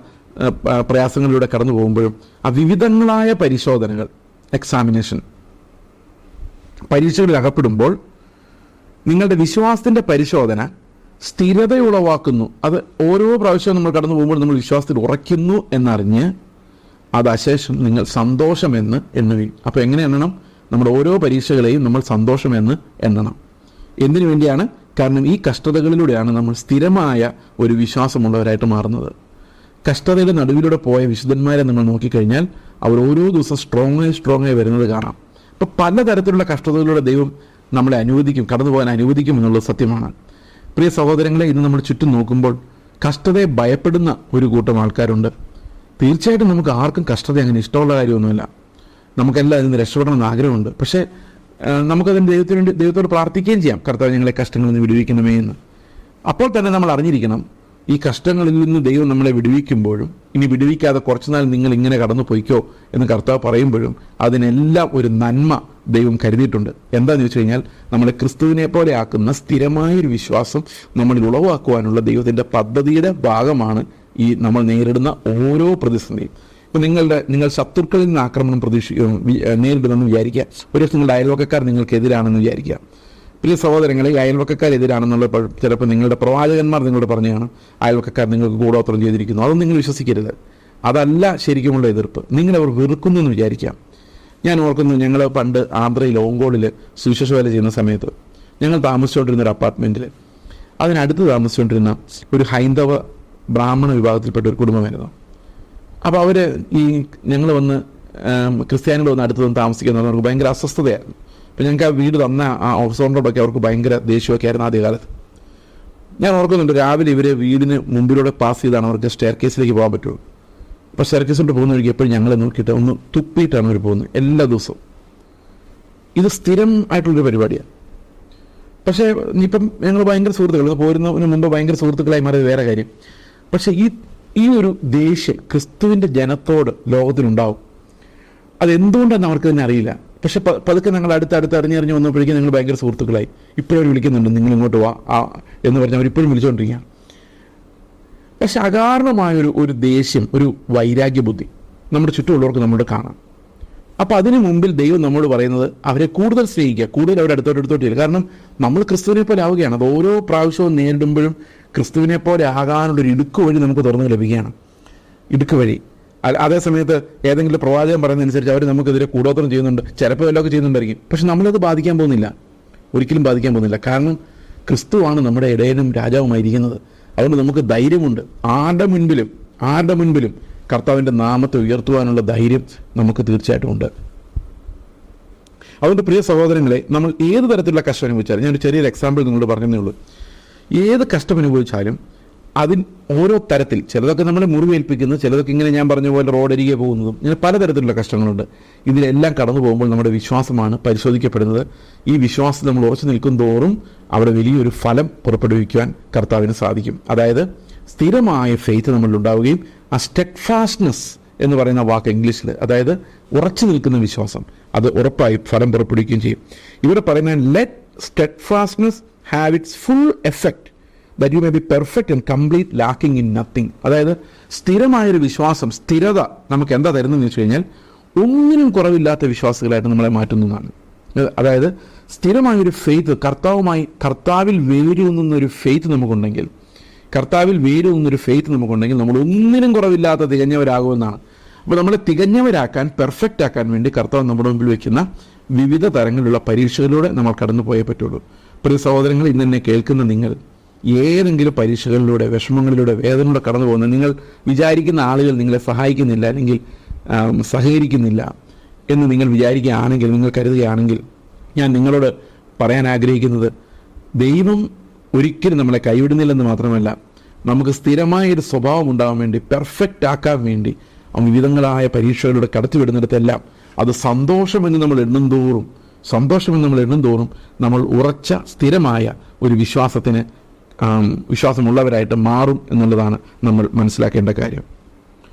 പ്രയാസങ്ങളിലൂടെ കടന്നു പോകുമ്പോഴും ആ വിവിധങ്ങളായ പരിശോധനകൾ, എക്സാമിനേഷൻ, പരീക്ഷകളിൽ അകപ്പെടുമ്പോൾ നിങ്ങളുടെ വിശ്വാസത്തിൻ്റെ പരിശോധന സ്ഥിരത ഉളവാക്കുന്നു. അത് ഓരോ പ്രാവശ്യവും നമ്മൾ കടന്നു പോകുമ്പോൾ നമ്മൾ വിശ്വാസത്തിൽ ഉറയ്ക്കുന്നു എന്നറിഞ്ഞ് അത് അശേഷം നിങ്ങൾ സന്തോഷമെന്ന് എണ്ണുകയും. അപ്പോൾ എങ്ങനെ എണ്ണണം? നമ്മുടെ ഓരോ പരീക്ഷകളെയും നമ്മൾ സന്തോഷമെന്ന് എണ്ണണം. എന്തിനു വേണ്ടിയാണ്? കാരണം ഈ കഷ്ടതകളിലൂടെയാണ് നമ്മൾ സ്ഥിരമായ ഒരു വിശ്വാസമുള്ളവരായിട്ട് മാറുന്നത്. കഷ്ടതയുടെ നടുവിലൂടെ പോയ വിശുദ്ധന്മാരെ നമ്മൾ നോക്കിക്കഴിഞ്ഞാൽ അവർ ഓരോ ദിവസം സ്ട്രോങ് ആയി വരുന്നത് കാണാം. അപ്പോൾ പലതരത്തിലുള്ള കഷ്ടതകളിലൂടെ ദൈവം നമ്മളെ അനുവദിക്കും, കടന്നു പോകാൻ അനുവദിക്കും എന്നുള്ളത് സത്യമാണ്. പ്രിയ സഹോദരങ്ങളെ, ഇന്ന് നമ്മൾ ചുറ്റും നോക്കുമ്പോൾ കഷ്ടതയെ ഭയപ്പെടുന്ന ഒരു കൂട്ടം ആൾക്കാരുണ്ട്. തീർച്ചയായിട്ടും നമുക്ക് ആർക്കും കഷ്ടത അങ്ങനെ ഇഷ്ടമുള്ള കാര്യമൊന്നുമില്ല. നമുക്കെല്ലാം ഇതിന് രക്ഷപ്പെടണമെന്ന് ആഗ്രഹമുണ്ട്. പക്ഷേ നമുക്കതിന് ദൈവത്തോട് പ്രാർത്ഥിക്കുകയും ചെയ്യാം, കർത്താവ് ഞങ്ങളെ കഷ്ടങ്ങളിൽ നിന്ന് വിടുവിക്കണമേ എന്ന്. അപ്പോൾ തന്നെ നമ്മൾ അറിഞ്ഞിരിക്കണം, ഈ കഷ്ടങ്ങളിൽ നിന്ന് ദൈവം നമ്മളെ വിടുവിക്കുമ്പോഴും ഇനി വിടുവിക്കാതെ കുറച്ചുനാൾ നിങ്ങൾ ഇങ്ങനെ കടന്നു പോയിക്കോ എന്ന് കർത്താവ് പറയുമ്പോഴും അതിനെല്ലാം ഒരു നന്മ ദൈവം കരുതിയിട്ടുണ്ട്. എന്താണെന്ന് ചോദിച്ചു കഴിഞ്ഞാൽ, നമ്മളെ ക്രിസ്തുവിനെ പോലെ ആക്കുന്ന സ്ഥിരമായൊരു വിശ്വാസം നമ്മളിൽ ഉളവാക്കുവാനുള്ള ദൈവത്തിൻ്റെ പദ്ധതിയുടെ ഭാഗമാണ് ഈ നമ്മൾ നേരിടുന്ന ഓരോ പ്രതിസന്ധിയും. ഇപ്പം നിങ്ങൾ ശത്രുക്കളിൽ നിന്ന് ആക്രമണം നേരിടുമെന്ന് വിചാരിക്കുക. ഒരു ദിവസം നിങ്ങളുടെ അയൽവക്കക്കാർ നിങ്ങൾക്കെതിരാണെന്ന് വിചാരിക്കുക. പ്രിയ സഹോദരങ്ങളെ, അയൽവക്കക്കാരെതിരാണെന്നുള്ള ചിലപ്പോൾ നിങ്ങളുടെ പ്രവാചകന്മാർ നിങ്ങളോട് പറഞ്ഞാണ് അയൽവക്കക്കാർ നിങ്ങൾക്ക് കൂടോത്രം ചെയ്തിരിക്കുന്നു. അതൊന്നും നിങ്ങൾ വിശ്വസിക്കരുത്. അതല്ല ശരിക്കുമുള്ള എതിർപ്പ്. നിങ്ങളവർ വെറുക്കുന്നു എന്ന് വിചാരിക്കാം. ഞാൻ ഓർക്കുന്നു, ഞങ്ങൾ പണ്ട് ആന്ധ്രയിൽ ഓങ്കോളിൽ സുവിശേഷ വേല ചെയ്യുന്ന സമയത്ത് ഞങ്ങൾ താമസിച്ചുകൊണ്ടിരുന്ന ഒരു അപ്പാർട്ട്മെൻറ്റിൽ അതിനടുത്ത് താമസിച്ചുകൊണ്ടിരുന്ന ഒരു ഹൈന്ദവ ബ്രാഹ്മണ വിഭാഗത്തിൽപ്പെട്ട ഒരു കുടുംബമായിരുന്നു. അപ്പോൾ അവർ ഞങ്ങൾ വന്ന് ക്രിസ്ത്യാനികൾ വന്ന് അടുത്ത് വന്ന് താമസിക്കുന്നത് അവർക്ക് ഭയങ്കര അസ്വസ്ഥതയായിരുന്നു. അപ്പോൾ ഞങ്ങൾക്ക് ആ വീട് തന്ന ആ ഹൗസ് ഓണറോടൊക്കെ അവർക്ക് ഭയങ്കര ദേഷ്യമൊക്കെ ആയിരുന്നു ആദ്യകാലത്ത്. ഞാൻ ഓർക്കുന്നുണ്ട്, രാവിലെ ഇവർ വീടിന് മുമ്പിലൂടെ പാസ് ചെയ്താണ് അവർക്ക് സ്റ്റെയർ കേസിലേക്ക് പോകാൻ പറ്റുള്ളൂ. അപ്പോൾ സ്റ്റെയർ കേസിലോട്ട് പോകുന്ന വഴിക്ക് എപ്പോഴും ഞങ്ങളെ നോക്കിയിട്ട് ഒന്ന് തുപ്പിയിട്ടാണ് അവർ പോകുന്നത് എല്ലാ ദിവസവും. ഇത് സ്ഥിരം ആയിട്ടുള്ളൊരു പരിപാടിയാണ്. പക്ഷേ ഇപ്പം ഞങ്ങൾ ഭയങ്കര സുഹൃത്തുക്കൾ, പോരുന്നതിന് മുമ്പ് ഭയങ്കര സുഹൃത്തുക്കളായി മാറിയത് വേറെ കാര്യം. പക്ഷേ ഈ ഒരു ദേഷ്യം ക്രിസ്തുവിൻ്റെ ജനത്തോട് ലോകത്തിലുണ്ടാവും. അതെന്തുകൊണ്ടെന്ന് അവർക്ക് തന്നെ അറിയില്ല. പക്ഷെ പതുക്കെ ഞങ്ങൾ അടുത്ത് അറിഞ്ഞ് വന്നപ്പോഴേക്കും ഞങ്ങൾ ഭയങ്കര സുഹൃത്തുക്കളായി. ഇപ്പോഴും അവർ വിളിക്കുന്നുണ്ട്, നിങ്ങൾ ഇങ്ങോട്ട് വാ എന്ന് പറഞ്ഞ് അവരിപ്പോഴും വിളിച്ചുകൊണ്ടിരിക്കുകയാണ്. പക്ഷെ അകാരണമായൊരു ദേഷ്യം, ഒരു വൈരാഗ്യ ബുദ്ധി നമ്മുടെ ചുറ്റുമുള്ളവർക്ക് നമ്മളോട് കാണാം. അപ്പോൾ അതിന് മുമ്പിൽ ദൈവം നമ്മോട് പറയുന്നത് അവരെ കൂടുതൽ സ്നേഹിക്കുക, കൂടുതൽ അവരുടെ അടുത്തോട്ട് ചെയ്യില്ല. കാരണം നമ്മൾ ക്രിസ്തുവിനെ പോലെ ആവുകയാണ്. അത് ഓരോ പ്രാവശ്യവും നേരിടുമ്പോഴും ക്രിസ്തുവിനെ പോലെ ആകാനുള്ളൊരു ഇടുക്ക് വഴി നമുക്ക് തുറന്ന് ലഭിക്കുകയാണ്. ഇടുക്ക് വഴി. അതേ സമയത്ത് ഏതെങ്കിലും പ്രവാചകൻ പറയുന്നതനുസരിച്ച് അവർ നമുക്കെതിരെ കൂടോത്രം ചെയ്യുന്നുണ്ട്, ചിലപ്പോൾ വല്ലതൊക്കെ ചെയ്യുന്നുണ്ടായിരിക്കും. പക്ഷെ നമ്മളത് ബാധിക്കാൻ പോകുന്നില്ല, ഒരിക്കലും ബാധിക്കാൻ പോകുന്നില്ല. കാരണം ക്രിസ്തുവാണ് നമ്മുടെ ഇടയനും രാജാവുമായിരിക്കുന്നത്. അതുകൊണ്ട് നമുക്ക് ധൈര്യമുണ്ട്. ആരുടെ മുൻപിലും കർത്താവിൻ്റെ നാമത്തെ ഉയർത്തുവാനുള്ള ധൈര്യം നമുക്ക് തീർച്ചയായിട്ടും ഉണ്ട്. അതുകൊണ്ട് പ്രിയ സഹോദരങ്ങളെ, നമ്മൾ ഏത് തരത്തിലുള്ള കഷ്ടം അനുഭവിച്ചാലും, ഞാനൊരു ചെറിയൊരു എക്സാമ്പിൾ നിങ്ങളോട് പറഞ്ഞതേ ഉള്ളൂ. ഏത് കഷ്ടം അനുഭവിച്ചാലും അതിൽ ഓരോ തരത്തിൽ, ചിലതൊക്കെ നമ്മളെ മുറിവേൽപ്പിക്കുന്നു, ചിലതൊക്കെ ഇങ്ങനെ ഞാൻ പറഞ്ഞ പോലെ റോഡരികെ പോകുന്നതും, ഇങ്ങനെ പലതരത്തിലുള്ള കഷ്ടങ്ങളുണ്ട്. ഇതിലെല്ലാം കടന്നു പോകുമ്പോൾ നമ്മുടെ വിശ്വാസമാണ് പരിശോധിക്കപ്പെടുന്നത്. ഈ വിശ്വാസം നമ്മൾ ഉറച്ചു നിൽക്കും തോറും അവിടെ വലിയൊരു ഫലം പുറപ്പെടുവിക്കുവാൻ കർത്താവിന് സാധിക്കും. അതായത് സ്ഥിരമായ ഫെയ്ത്ത് നമ്മളിലുണ്ടാവുകയും ആ സ്റ്റെഡ്ഫാസ്റ്റ്നെസ് എന്ന് പറയുന്ന വാക്ക് ഇംഗ്ലീഷിൽ, അതായത് ഉറച്ചു നിൽക്കുന്ന വിശ്വാസം, അത് ഉറപ്പായി ഫലം പുറപ്പെടുവിക്കുകയും ചെയ്യും. ഇവിടെ പറയുന്ന let steadfastness have its full effect that you may be perfect and complete, lacking in nothing. അതായത് സ്ഥിരമായൊരു വിശ്വാസം, സ്ഥിരത നമുക്ക് എന്താ തരുന്നതെന്ന് വെച്ച് കഴിഞ്ഞാൽ ഒന്നിനും കുറവില്ലാത്ത വിശ്വാസികളായിട്ട് നമ്മളെ മാറ്റുന്നതാണ്. അതായത് സ്ഥിരമായൊരു ഫെയ്ത്ത്, കർത്താവിൽ വേരൂന്നുന്നൊരു ഫെയ്ത്ത് നമുക്കുണ്ടെങ്കിൽ നമ്മൾ ഒന്നിനും കുറവില്ലാത്ത തികഞ്ഞവരാകുമെന്നാണ്. അപ്പോൾ നമ്മളെ തികഞ്ഞവരാക്കാൻ, പെർഫെക്റ്റ് ആക്കാൻ വേണ്ടി കർത്താവ് നമ്മുടെ മുമ്പിൽ വയ്ക്കുന്ന വിവിധ തരങ്ങളിലുള്ള പരീക്ഷകളിലൂടെ നമ്മൾ കടന്നു പോയേ പറ്റുള്ളൂ. പ്രിയ സഹോദരങ്ങൾ, ഇന്ന് എന്നെ കേൾക്കുന്ന നിങ്ങൾ ഏതെങ്കിലും പരീക്ഷകളിലൂടെ, വിഷമങ്ങളിലൂടെ, വേദനയിലൂടെ കടന്നു പോകുന്ന, നിങ്ങൾ വിചാരിക്കുന്ന ആളുകൾ നിങ്ങളെ സഹായിക്കുന്നില്ല അല്ലെങ്കിൽ സഹകരിക്കുന്നില്ല എന്ന് നിങ്ങൾ വിചാരിക്കുകയാണെങ്കിൽ, നിങ്ങൾ കരുതുകയാണെങ്കിൽ, ഞാൻ നിങ്ങളോട് പറയാൻ ആഗ്രഹിക്കുന്നത്, ദൈവം ഒരിക്കലും നമ്മളെ കൈവിടുന്നില്ലെന്ന് മാത്രമല്ല, നമുക്ക് സ്ഥിരമായൊരു സ്വഭാവം ഉണ്ടാകാൻ വേണ്ടി, പെർഫെക്റ്റ് ആക്കാൻ വേണ്ടി വിവിധങ്ങളായ പരീക്ഷകളിലൂടെ കടത്തിവിടുന്നിടത്തെല്ലാം അത് സന്തോഷമെന്ന് നമ്മൾ എണ്ണും തോറും നമ്മൾ ഉറച്ച സ്ഥിരമായ ഒരു വിശ്വാസമുള്ളവരായിട്ട് മാറും എന്നുള്ളതാണ് നമ്മൾ മനസ്സിലാക്കേണ്ട കാര്യം.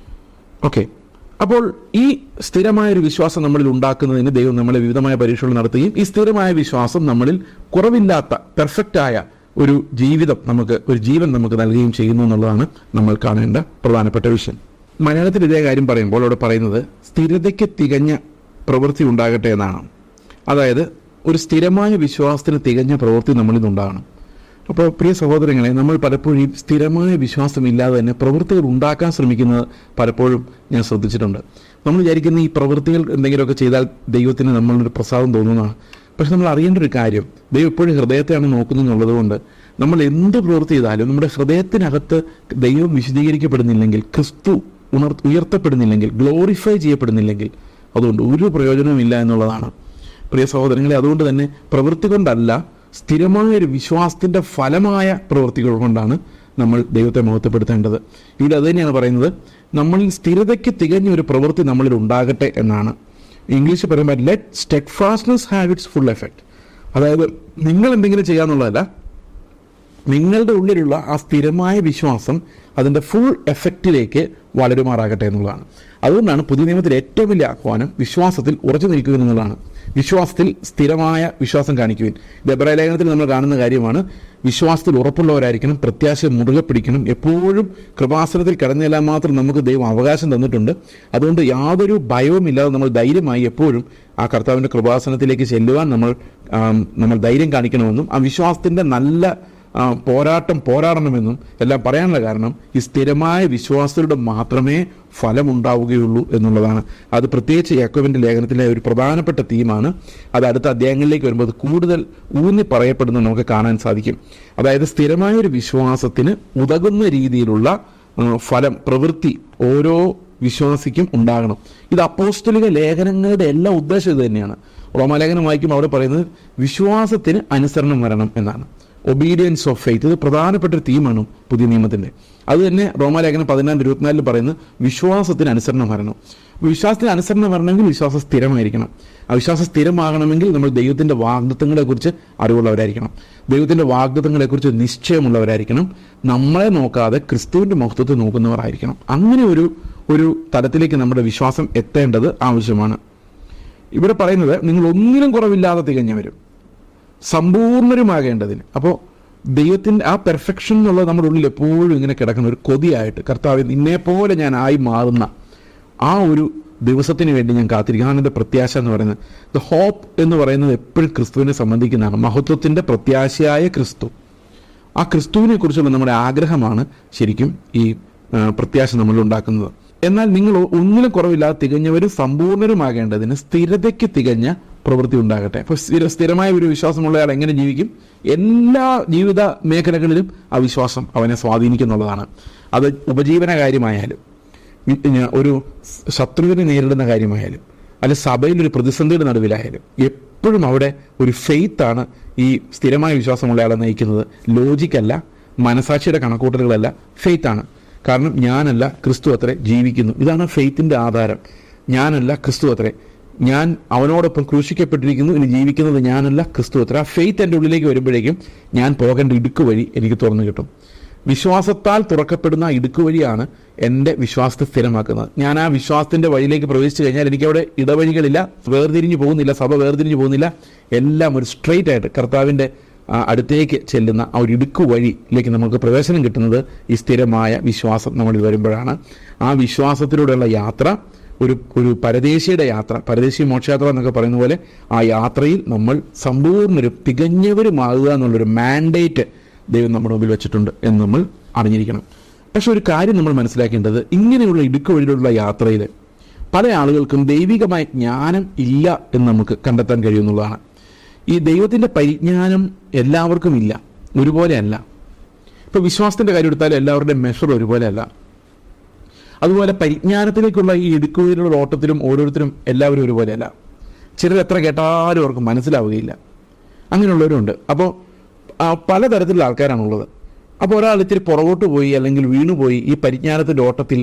ഓക്കെ, അപ്പോൾ ഈ സ്ഥിരമായൊരു വിശ്വാസം നമ്മളിൽ ഉണ്ടാക്കുന്നതിന് ദൈവം നമ്മളെ വിവിധമായ പരീക്ഷകൾ നടത്തുകയും ഈ സ്ഥിരമായ വിശ്വാസം നമ്മളിൽ കുറവില്ലാത്ത പെർഫെക്റ്റായ ഒരു ജീവൻ നമുക്ക് നൽകുകയും ചെയ്യുന്നു എന്നുള്ളതാണ് നമ്മൾ കാണേണ്ട പ്രധാനപ്പെട്ട വിഷയം. മലയാളത്തിൽ ഇതേ കാര്യം പറയുമ്പോൾ അവിടെ പറയുന്നത് സ്ഥിരതയ്ക്ക് തികഞ്ഞ പ്രവൃത്തി ഉണ്ടാകട്ടെ എന്നാണ്. അതായത് ഒരു സ്ഥിരമായ വിശ്വാസത്തിന് തികഞ്ഞ പ്രവൃത്തി നമ്മളിൽ നിന്നുണ്ടാകണം. അപ്പോൾ പ്രിയ സഹോദരങ്ങളെ, നമ്മൾ പലപ്പോഴും സ്ഥിരമായ വിശ്വാസമില്ലാതെ തന്നെ പ്രവൃത്തികൾ ഉണ്ടാക്കാൻ ശ്രമിക്കുന്നത് പലപ്പോഴും ഞാൻ ശ്രദ്ധിച്ചിട്ടുണ്ട്. നമ്മൾ വിചാരിക്കുന്ന ഈ പ്രവൃത്തികൾ എന്തെങ്കിലുമൊക്കെ ചെയ്താൽ ദൈവത്തിന് നമ്മളൊരു പ്രസാദം തോന്നുന്നതാണ്. പക്ഷെ നമ്മൾ അറിയേണ്ട ഒരു കാര്യം, ദൈവം എപ്പോഴും ഹൃദയത്തെയാണ് നോക്കുന്നതെന്നുള്ളത് കൊണ്ട് നമ്മൾ എന്ത് പ്രവൃത്തി ചെയ്താലും നമ്മുടെ ഹൃദയത്തിനകത്ത് ദൈവം വിശദീകരിക്കപ്പെടുന്നില്ലെങ്കിൽ, ക്രിസ്തു ഉയർത്തപ്പെടുന്നില്ലെങ്കിൽ, ഗ്ലോറിഫൈ ചെയ്യപ്പെടുന്നില്ലെങ്കിൽ അതുകൊണ്ട് ഒരു പ്രയോജനവുമില്ല എന്നുള്ളതാണ്. പ്രിയ സഹോദരങ്ങളെ, അതുകൊണ്ട് തന്നെ പ്രവൃത്തി കൊണ്ടല്ല, സ്ഥിരമായൊരു വിശ്വാസത്തിൻ്റെ ഫലമായ പ്രവൃത്തികൾ കൊണ്ടാണ് നമ്മൾ ദൈവത്തെ മഹത്വപ്പെടുത്തേണ്ടത്. ഇവിടെ അത് തന്നെയാണ് പറയുന്നത്, നമ്മളിൽ സ്ഥിരതയ്ക്ക് തികഞ്ഞ ഒരു പ്രവൃത്തി നമ്മളിൽ ഉണ്ടാകട്ടെ എന്നാണ്. ഇംഗ്ലീഷ് പറയുമ്പോൾ let steadfastness have its full effect. അതായത് നിങ്ങൾ എന്തെങ്കിലും ചെയ്യാന്നുള്ളതല്ല, നിങ്ങളുടെ ഉള്ളിലുള്ള ആ സ്ഥിരമായ വിശ്വാസം അതിൻ്റെ ഫുൾ എഫക്റ്റിലേക്ക് വളരുമാറാകട്ടെ എന്നുള്ളതാണ്. അതുകൊണ്ടാണ് പുതിയ നിയമത്തിൽ ഏറ്റവും വലിയ ആഹ്വാനം വിശ്വാസത്തിൽ ഉറച്ചു നിൽക്കുക എന്നുള്ളതാണ്. വിശ്വാസത്തിൽ സ്ഥിരമായ വിശ്വാസം കാണിക്കുവിൻ. എബ്രായ ലേഖനത്തിൽ നമ്മൾ കാണുന്ന കാര്യമാണ്. വിശ്വാസത്തിൽ ഉറപ്പുള്ളവരായിരിക്കണം, പ്രത്യാശ മുറുകെ പിടിക്കണം. എപ്പോഴും കൃപാസനത്തിൽ കടന്നെല്ലാം മാത്രം നമുക്ക് ദൈവം അവകാശം തന്നിട്ടുണ്ട്. അതുകൊണ്ട് യാതൊരു ഭയവുമില്ലാതെ നമ്മൾ ധൈര്യമായി എപ്പോഴും ആ കർത്താവിൻ്റെ കൃപാസനത്തിലേക്ക് ചെല്ലുവാൻ നമ്മൾ ധൈര്യം കാണിക്കണമെന്നും ആ വിശ്വാസത്തിൻ്റെ നല്ല പോരാടണമെന്നും എല്ലാം പറയാനുള്ള കാരണം ഈ സ്ഥിരമായ വിശ്വാസത്തിലൂടെ മാത്രമേ ഫലമുണ്ടാവുകയുള്ളൂ എന്നുള്ളതാണ്. അത് പ്രത്യേകിച്ച് യാക്കോബിൻ്റെ ലേഖനത്തിലെ ഒരു പ്രധാനപ്പെട്ട തീമാണ്. അത് അടുത്ത അധ്യായങ്ങളിലേക്ക് വരുമ്പോൾ അത് കൂടുതൽ ഊന്നി പറയപ്പെടുന്നത് നമുക്ക് കാണാൻ സാധിക്കും. അതായത് സ്ഥിരമായ ഒരു വിശ്വാസത്തിന് ഉതകുന്ന രീതിയിലുള്ള ഫലം, പ്രവൃത്തി ഓരോ വിശ്വാസിക്കും ഉണ്ടാകണം. ഇത് അപ്പോസ്തലിക ലേഖനങ്ങളുടെ എല്ലാ ഉദ്ദേശം ഇത് തന്നെയാണ്. റോമാലേഖനം വായിക്കുമ്പോൾ അവിടെ പറയുന്നത് വിശ്വാസത്തിന് അനുസരണം വരണം എന്നാണ്. ഒബീഡിയൻസ് ഓഫ് ഫെയ്ത്ത്, ഇത് പ്രധാനപ്പെട്ട ഒരു തീമാണ് പുതിയ നിയമത്തിൻ്റെ. അത് തന്നെ റോമാലേഖനം 14:24 പറയുന്നത് വിശ്വാസത്തിന് അനുസരണം വരണം. വിശ്വാസത്തിന് അനുസരണം വരണമെങ്കിൽ വിശ്വാസം സ്ഥിരമായിരിക്കണം. ആ വിശ്വാസം സ്ഥിരമാകണമെങ്കിൽ നമ്മൾ ദൈവത്തിൻ്റെ വാഗ്ദത്തങ്ങളെക്കുറിച്ച് അറിവുള്ളവരായിരിക്കണം, ദൈവത്തിൻ്റെ വാഗ്ദത്തങ്ങളെക്കുറിച്ച് നിശ്ചയമുള്ളവരായിരിക്കണം, നമ്മളെ നോക്കാതെ ക്രിസ്തുവിൻ്റെ മഹത്വത്തെ നോക്കുന്നവരായിരിക്കണം. അങ്ങനെ ഒരു തലത്തിലേക്ക് നമ്മുടെ വിശ്വാസം എത്തേണ്ടത് ആവശ്യമാണ്. ഇവിടെ പറയുന്നത് നിങ്ങൾ ഒന്നിനും കുറവില്ലാതെ തികഞ്ഞവരും സമ്പൂർണ്ണരുമാകേണ്ടതിന്. അപ്പോൾ ദൈവത്തിൻ്റെ ആ പെർഫെക്ഷൻ എന്നുള്ളത് നമ്മുടെ ഉള്ളിൽ എപ്പോഴും ഇങ്ങനെ കിടക്കുന്ന ഒരു കൊതിയായിട്ട്, കർത്താവ് നിന്നെപ്പോലെ ഞാൻ ആയി മാറുന്ന ആ ഒരു ദിവസത്തിന് വേണ്ടി ഞാൻ കാത്തിരിക്കും. അതാണ് എൻ്റെ പ്രത്യാശ എന്ന് പറയുന്നത്. ദ ഹോപ്പ് എന്ന് പറയുന്നത് എപ്പോഴും ക്രിസ്തുവിനെ സംബന്ധിക്കുന്നതാണ്. മഹത്വത്തിൻ്റെ പ്രത്യാശയായ ക്രിസ്തു, ആ ക്രിസ്തുവിനെ കുറിച്ചുള്ള നമ്മുടെ ആഗ്രഹമാണ് ശരിക്കും ഈ പ്രത്യാശ നമ്മൾ ഉണ്ടാക്കുന്നത്. എന്നാൽ നിങ്ങൾ ഒന്നിനും കുറവില്ലാതെ തികഞ്ഞവരും സമ്പൂർണ്ണരുമാകേണ്ടതിന് സ്ഥിരതയ്ക്ക് തികഞ്ഞ പ്രവൃത്തി ഉണ്ടാകട്ടെ. അപ്പോൾ സ്ഥിരമായ ഒരു വിശ്വാസമുള്ള ആൾ എങ്ങനെ ജീവിക്കും? എല്ലാ ജീവിത മേഖലകളിലും ആ വിശ്വാസം അവനെ സ്വാധീനിക്കുന്നുള്ളതാണ്. അത് ഉപജീവന കാര്യമായാലും, ഒരു ശത്രുവിനെ നേരിടുന്ന കാര്യമായാലും, അല്ലെ സഭയിലൊരു പ്രതിസന്ധിയുടെ നടുവിലായാലും, എപ്പോഴും അവിടെ ഒരു ഫെയ്ത്താണ് ഈ സ്ഥിരമായ വിശ്വാസമുള്ള ആളെ നയിക്കുന്നത്. ലോജിക്കല്ല, മനസാക്ഷിയുടെ കണക്കൂട്ടലുകളല്ല, ഫെയ്ത്താണ്. കാരണം ഞാനല്ല ക്രിസ്തു അത്രേ ജീവിക്കുന്നു. ഇതാണ് ഫെയ്ത്തിൻ്റെ ആധാരം. ഞാനല്ല ക്രിസ്തു അത്രേ, ഞാൻ അവനോടൊപ്പം ക്രൂശിക്കപ്പെട്ടിരിക്കുന്നു, ഇനി ജീവിക്കുന്നത് ഞാനല്ല ക്രിസ്തു അത്രേ. ആ ഫെയ്ത്ത് എൻ്റെ ഉള്ളിലേക്ക് വരുമ്പോഴേക്കും ഞാൻ പോകേണ്ട ഇടുക്ക് വഴി എനിക്ക് തുറന്നു കിട്ടും. വിശ്വാസത്താൽ തുറക്കപ്പെടുന്ന ഇടുക്ക് വഴിയാണ് എൻ്റെ വിശ്വാസത്തെ സ്ഥിരമാക്കുന്നത്. ഞാൻ ആ വിശ്വാസത്തിൻ്റെ വഴിയിലേക്ക് പ്രവേശിച്ചു കഴിഞ്ഞാൽ എനിക്കവിടെ ഇടവഴികളില്ല, വേർതിരിഞ്ഞു പോകുന്നില്ല, സഭ വേർതിരിഞ്ഞു പോകുന്നില്ല. എല്ലാം ഒരു സ്ട്രെയിറ്റ് ആയിട്ട് കർത്താവിൻ്റെ അടുത്തേക്ക് ചെല്ലുന്ന ആ ഒരു ഇടുക്ക് വഴിയിലേക്ക് നമുക്ക് പ്രവേശനം കിട്ടുന്നത് ഈ സ്ഥിരമായ വിശ്വാസം നമ്മളിൽ വരുമ്പോഴാണ്. ആ വിശ്വാസത്തിലൂടെയുള്ള യാത്ര ഒരു പരദേശിയുടെ യാത്ര, പരദേശി മോക്ഷയാത്ര എന്നൊക്കെ പറയുന്ന പോലെ ആ യാത്രയിൽ നമ്മൾ സമ്പൂർണ്ണരും തികഞ്ഞവരുമാകുക എന്നുള്ളൊരു മാൻഡേറ്റ് ദൈവം നമ്മുടെ മുമ്പിൽ വെച്ചിട്ടുണ്ട് എന്ന് നമ്മൾ അറിഞ്ഞിരിക്കണം. പക്ഷെ ഒരു കാര്യം നമ്മൾ മനസ്സിലാക്കേണ്ടത്, ഇങ്ങനെയുള്ള ഇടുക്ക് വഴിയിലുള്ള യാത്രയിൽ പല ആളുകൾക്കും ദൈവികമായ ജ്ഞാനം ഇല്ല എന്ന് നമുക്ക് കണ്ടെത്താൻ കഴിയുമെന്നുള്ളതാണ്. ഈ ദൈവത്തിൻ്റെ പരിജ്ഞാനം എല്ലാവർക്കും ഇല്ല, ഒരുപോലെയല്ല. ഇപ്പോൾ വിശ്വാസത്തിൻ്റെ കാര്യം എടുത്താലും എല്ലാവരുടെയും മെഷർ ഒരുപോലെയല്ല. അതുപോലെ പരിജ്ഞാനത്തിലേക്കുള്ള ഈ ഇടുക്കുവഴിയിലുള്ള ഓട്ടത്തിലും ഓരോരുത്തരും എല്ലാവരും ഒരുപോലെയല്ല. ചിലർ എത്ര കേട്ടാലും അവർക്ക് മനസ്സിലാവുകയില്ല. അങ്ങനെയുള്ളവരുണ്ട്. അപ്പോൾ പലതരത്തിലുള്ള ആൾക്കാരാണുള്ളത്. അപ്പോൾ ഒരാൾ ഇത്തിരി പുറകോട്ട് പോയി അല്ലെങ്കിൽ വീണുപോയി ഈ പരിജ്ഞാനത്തിൻ്റെ ഓട്ടത്തിൽ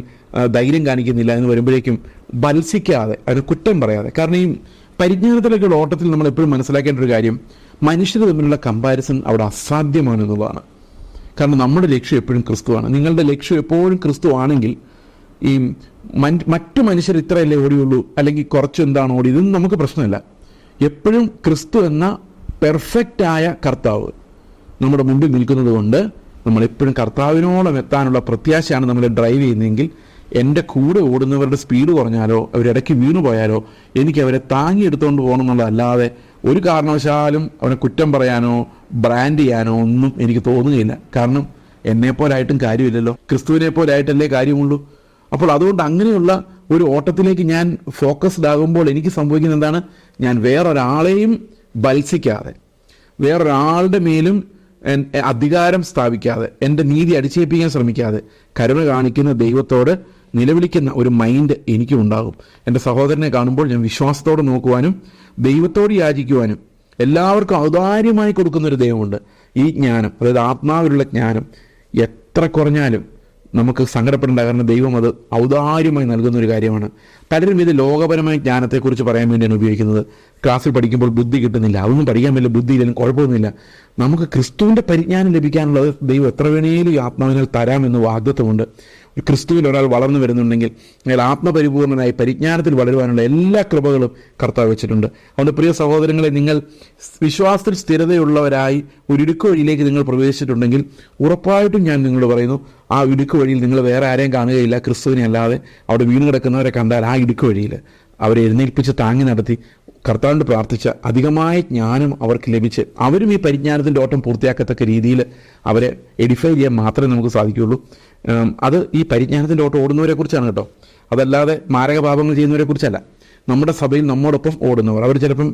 ധൈര്യം കാണിക്കുന്നില്ല എന്ന് വരുമ്പോഴേക്കും ബത്സിക്കാതെ, അതിന് കുറ്റം പറയാതെ. കാരണം ഈ പരിജ്ഞാനത്തിലേക്കുള്ള ഓട്ടത്തിൽ നമ്മൾ എപ്പോഴും മനസ്സിലാക്കേണ്ട ഒരു കാര്യം, മനുഷ്യർ തമ്മിലുള്ള കമ്പാരിസൺ അവിടെ അസാധ്യമാണ് എന്നുള്ളതാണ്. കാരണം നമ്മുടെ ലക്ഷ്യം എപ്പോഴും ക്രിസ്തുവാണ്. നിങ്ങളുടെ ലക്ഷ്യം എപ്പോഴും ക്രിസ്തു ആണെങ്കിൽ ഈ മറ്റു മനുഷ്യർ ഇത്രയല്ലേ ഓടിയുള്ളൂ, അല്ലെങ്കിൽ കുറച്ച് എന്താണ് ഓടി, ഇതൊന്നും നമുക്ക് പ്രശ്നമില്ല. എപ്പോഴും ക്രിസ്തു എന്ന പെർഫെക്റ്റായ കർത്താവ് നമ്മുടെ മുമ്പിൽ നിൽക്കുന്നത് കൊണ്ട് നമ്മളെപ്പോഴും കർത്താവിനോളം എത്താനുള്ള പ്രത്യാശയാണ് നമ്മളെ ഡ്രൈവ് ചെയ്യുന്നതെങ്കിൽ, എൻ്റെ കൂടെ ഓടുന്നവരുടെ സ്പീഡ് കുറഞ്ഞാലോ അവരിടയ്ക്ക് വീണു പോയാലോ എനിക്ക് അവരെ താങ്ങിയെടുത്തുകൊണ്ട് പോകണം എന്നുള്ളതല്ലാതെ ഒരു കാരണവശാലും അവനെ കുറ്റം പറയാനോ ബ്രാൻഡ് ചെയ്യാനോ ഒന്നും എനിക്ക് തോന്നുകയില്ല. കാരണം എന്നെപ്പോലായിട്ടും കാര്യമില്ലല്ലോ, ക്രിസ്തുവിനെ പോലായിട്ടല്ലേ കാര്യമുള്ളൂ. അപ്പോൾ അതുകൊണ്ട് അങ്ങനെയുള്ള ഒരു ഓട്ടത്തിലേക്ക് ഞാൻ ഫോക്കസ്ഡ് ആകുമ്പോൾ എനിക്ക് സംഭവിക്കുന്നത് എന്താണ്? ഞാൻ വേറൊരാളെയും ബത്സിക്കാതെ, വേറൊരാളുടെ മേലും അധികാരം സ്ഥാപിക്കാതെ, എൻ്റെ നീതി അടിച്ചേൽപ്പിക്കാൻ ശ്രമിക്കാതെ, കരുണ കാണിക്കുന്ന ദൈവത്തോട് നിലവിളിക്കുന്ന ഒരു മൈൻഡ് എനിക്കും ഉണ്ടാകും. എൻ്റെ സഹോദരനെ കാണുമ്പോൾ ഞാൻ വിശ്വാസത്തോടെ നോക്കുവാനും ദൈവത്തോട് യാചിക്കുവാനും, എല്ലാവർക്കും ഔദാര്യമായി കൊടുക്കുന്നൊരു ദൈവമുണ്ട്. ഈ ജ്ഞാനം, അതായത് ആത്മാവിലുള്ള ജ്ഞാനം എത്ര കുറഞ്ഞാലും നമുക്ക് സങ്കടപ്പെടേണ്ട, കാരണം ദൈവം അത് ഔദാര്യമായി നൽകുന്ന ഒരു കാര്യമാണ്. പലരും ഇത് ലോകപരമായ ജ്ഞാനത്തെക്കുറിച്ച് പറയാൻ വേണ്ടിയാണ് ഉപയോഗിക്കുന്നത്. ക്ലാസ്സിൽ പഠിക്കുമ്പോൾ ബുദ്ധി കിട്ടുന്നില്ല, അതൊന്നും പഠിക്കാൻ പറ്റില്ല, ബുദ്ധിയില്ലെങ്കിലും കുഴപ്പമൊന്നുമില്ല. നമുക്ക് ക്രിസ്തുവിൻ്റെ പരിജ്ഞാനം ലഭിക്കാനുള്ളത് ദൈവം എത്ര വേണേലും ഈ ആത്മാവിനാൽ തരാമെന്ന് വാഗ്ദത്തമുണ്ട്. ക്രിസ്തുവിൽ ഒരാൾ വളർന്നു വരുന്നുണ്ടെങ്കിൽ അയാൾ ആത്മപരിപൂർണനായി പരിജ്ഞാനത്തിൽ വളരുവാനുള്ള എല്ലാ കൃപകളും കർത്താവ് വെച്ചിട്ടുണ്ട്. അതുകൊണ്ട് പ്രിയ സഹോദരങ്ങളെ, നിങ്ങൾ വിശ്വാസത്തിൽ സ്ഥിരതയുള്ളവരായി ഒരു ഇടുക്ക് വഴിയിലേക്ക് നിങ്ങൾ പ്രവേശിച്ചിട്ടുണ്ടെങ്കിൽ ഉറപ്പായിട്ടും ഞാൻ നിങ്ങളോട് പറയുന്നു, ആ ഇടുക്ക് വഴിയിൽ നിങ്ങൾ വേറെ ആരെയും കാണുകയില്ല, ക്രിസ്തുവിനെ അല്ലാതെ. അവിടെ വീണ് കിടക്കുന്നവരെ കണ്ടാൽ ആ ഇടുക്ക് വഴിയിൽ അവരെ എഴുന്നേൽപ്പിച്ച് താങ്ങി നടത്തി കർത്താവിനോട് പ്രാർത്ഥിച്ച അധികമായ ജ്ഞാനം അവർക്ക് ലഭിച്ച് അവരും ഈ പരിജ്ഞാനത്തിൻ്റെ ഓട്ടം പൂർത്തിയാക്കത്തക്ക രീതിയിൽ അവരെ എഡിഫൈ ചെയ്യാൻ മാത്രമേ നമുക്ക് സാധിക്കുകയുള്ളൂ. അത് ഈ പരിജ്ഞാനത്തിൻ്റെ ഓട്ടം ഓടുന്നവരെ കുറിച്ചാണ് കേട്ടോ, അതല്ലാതെ മാരക പാപങ്ങൾ ചെയ്യുന്നവരെ കുറിച്ചല്ല. നമ്മുടെ സഭയിൽ നമ്മോടൊപ്പം ഓടുന്നവർ, അവർ ചിലപ്പം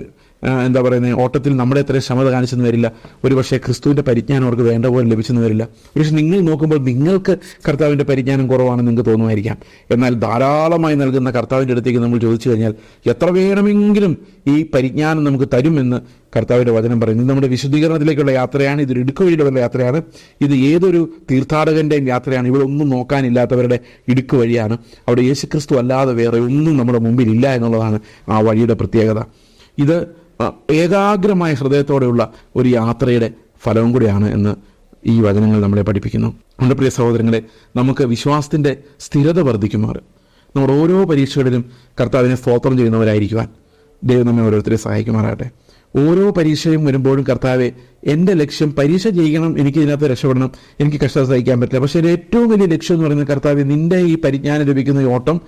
ഓട്ടത്തിൽ നമ്മുടെ എത്ര ക്ഷമത കാണിച്ചെന്ന് വരില്ല, ഒരുപക്ഷെ ക്രിസ്തുവിൻ്റെ പരിജ്ഞാനം അവർക്ക് വേണ്ട പോലെ ലഭിച്ചെന്ന് വരില്ല. പക്ഷെ നിങ്ങൾ നോക്കുമ്പോൾ നിങ്ങൾക്ക് കർത്താവിൻ്റെ പരിജ്ഞാനം കുറവാണെന്ന് നിങ്ങൾക്ക് തോന്നുമായിരിക്കാം. എന്നാൽ ധാരാളമായി നൽകുന്ന കർത്താവിൻ്റെ അടുത്തേക്ക് നമ്മൾ ചോദിച്ചു കഴിഞ്ഞാൽ എത്ര വേണമെങ്കിലും ഈ പരിജ്ഞാനം നമുക്ക് തരുമെന്ന് കർത്താവിൻ്റെ വചനം പറയുന്നു. ഇത് നമ്മുടെ വിശുദ്ധീകരണത്തിലേക്കുള്ള യാത്രയാണ്, ഇതൊരു ഇടുക്ക് വഴിയിലുള്ള യാത്രയാണ്, ഇത് ഏതൊരു തീർത്ഥാടകൻ്റെയും യാത്രയാണ്. ഇവിടെ ഒന്നും നോക്കാനില്ലാത്തവരുടെ ഇടുക്ക് വഴിയാണ്. അവിടെ യേശുക്രിസ്തു അല്ലാതെ വേറെ ഒന്നും നമ്മുടെ മുമ്പിൽ ഇല്ല എന്നുള്ളതാണ് ആ വഴിയുടെ പ്രത്യേകത. ഇത് ഏകാഗ്രമായ ഹൃദയത്തോടെയുള്ള ഒരു യാത്രയുടെ ഫലവും കൂടിയാണ് എന്ന് ഈ വചനങ്ങൾ നമ്മളെ പഠിപ്പിക്കുന്നു. നമ്മുടെ പ്രിയ സഹോദരങ്ങളെ, നമുക്ക് വിശ്വാസത്തിൻ്റെ സ്ഥിരത വർദ്ധിക്കുമാർ നമ്മുടെ ഓരോ പരീക്ഷകളിലും കർത്താവിനെ സ്തോത്രം ചെയ്യുന്നവരായിരിക്കുവാൻ ദൈവം നമ്മെ ഓരോരുത്തരെ സഹായിക്കുമാറാകട്ടെ. ഓരോ പരീക്ഷയും വരുമ്പോഴും കർത്താവെ, എൻ്റെ ലക്ഷ്യം പരീക്ഷ ചെയ്യണം, എനിക്ക് ഇതിനകത്ത് രക്ഷപ്പെടണം, എനിക്ക് കഷ്ടത സഹിക്കാൻ പറ്റില്ല. പക്ഷേ ഏറ്റവും വലിയ ലക്ഷ്യം എന്ന് പറയുന്നത് കർത്താവെ, നിൻ്റെ ഈ പരിജ്ഞാനം ലഭിക്കുന്ന ഈ ഓട്ടം,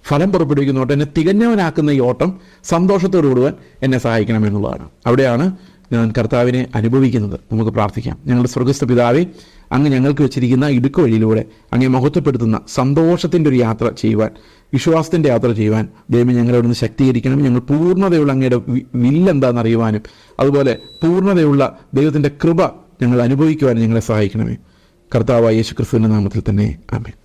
ഫലം പുറപ്പെടുവിക്കുന്ന ഓട്ടം, എന്നെ തികഞ്ഞവനാക്കുന്ന ഈ ഓട്ടം സന്തോഷത്തോട് കൂടുവാൻ എന്നെ സഹായിക്കണമെന്നുള്ളതാണ്. അവിടെയാണ് ഞാൻ കർത്താവിനെ അനുഭവിക്കുന്നത്. നമുക്ക് പ്രാർത്ഥിക്കാം. ഞങ്ങളുടെ സ്വർഗ്ഗസ്ഥ പിതാവേ, അങ്ങ് ഞങ്ങൾക്ക് വെച്ചിരിക്കുന്ന ഇടുക്ക് വഴിയിലൂടെ അങ്ങേ മഹത്വപ്പെടുത്തുന്ന സന്തോഷത്തിൻ്റെ ഒരു യാത്ര ചെയ്യുവാൻ, വിശ്വാസത്തിൻ്റെ യാത്ര ചെയ്യുവാൻ ദൈവം ഞങ്ങളോടൊന്ന് ശക്തീകരിക്കണം. ഞങ്ങൾ പൂർണ്ണതയുള്ള അങ്ങയുടെ വില്ലെന്താണെന്ന് അറിയുവാനും അതുപോലെ പൂർണ്ണതയുള്ള ദൈവത്തിൻ്റെ കൃപ ഞങ്ങൾ അനുഭവിക്കുവാനും ഞങ്ങളെ സഹായിക്കണമേ. കർത്താവായ യേശുക്രിസ്തുവിൻ്റെ നാമത്തിൽ തന്നെ ആമേൻ.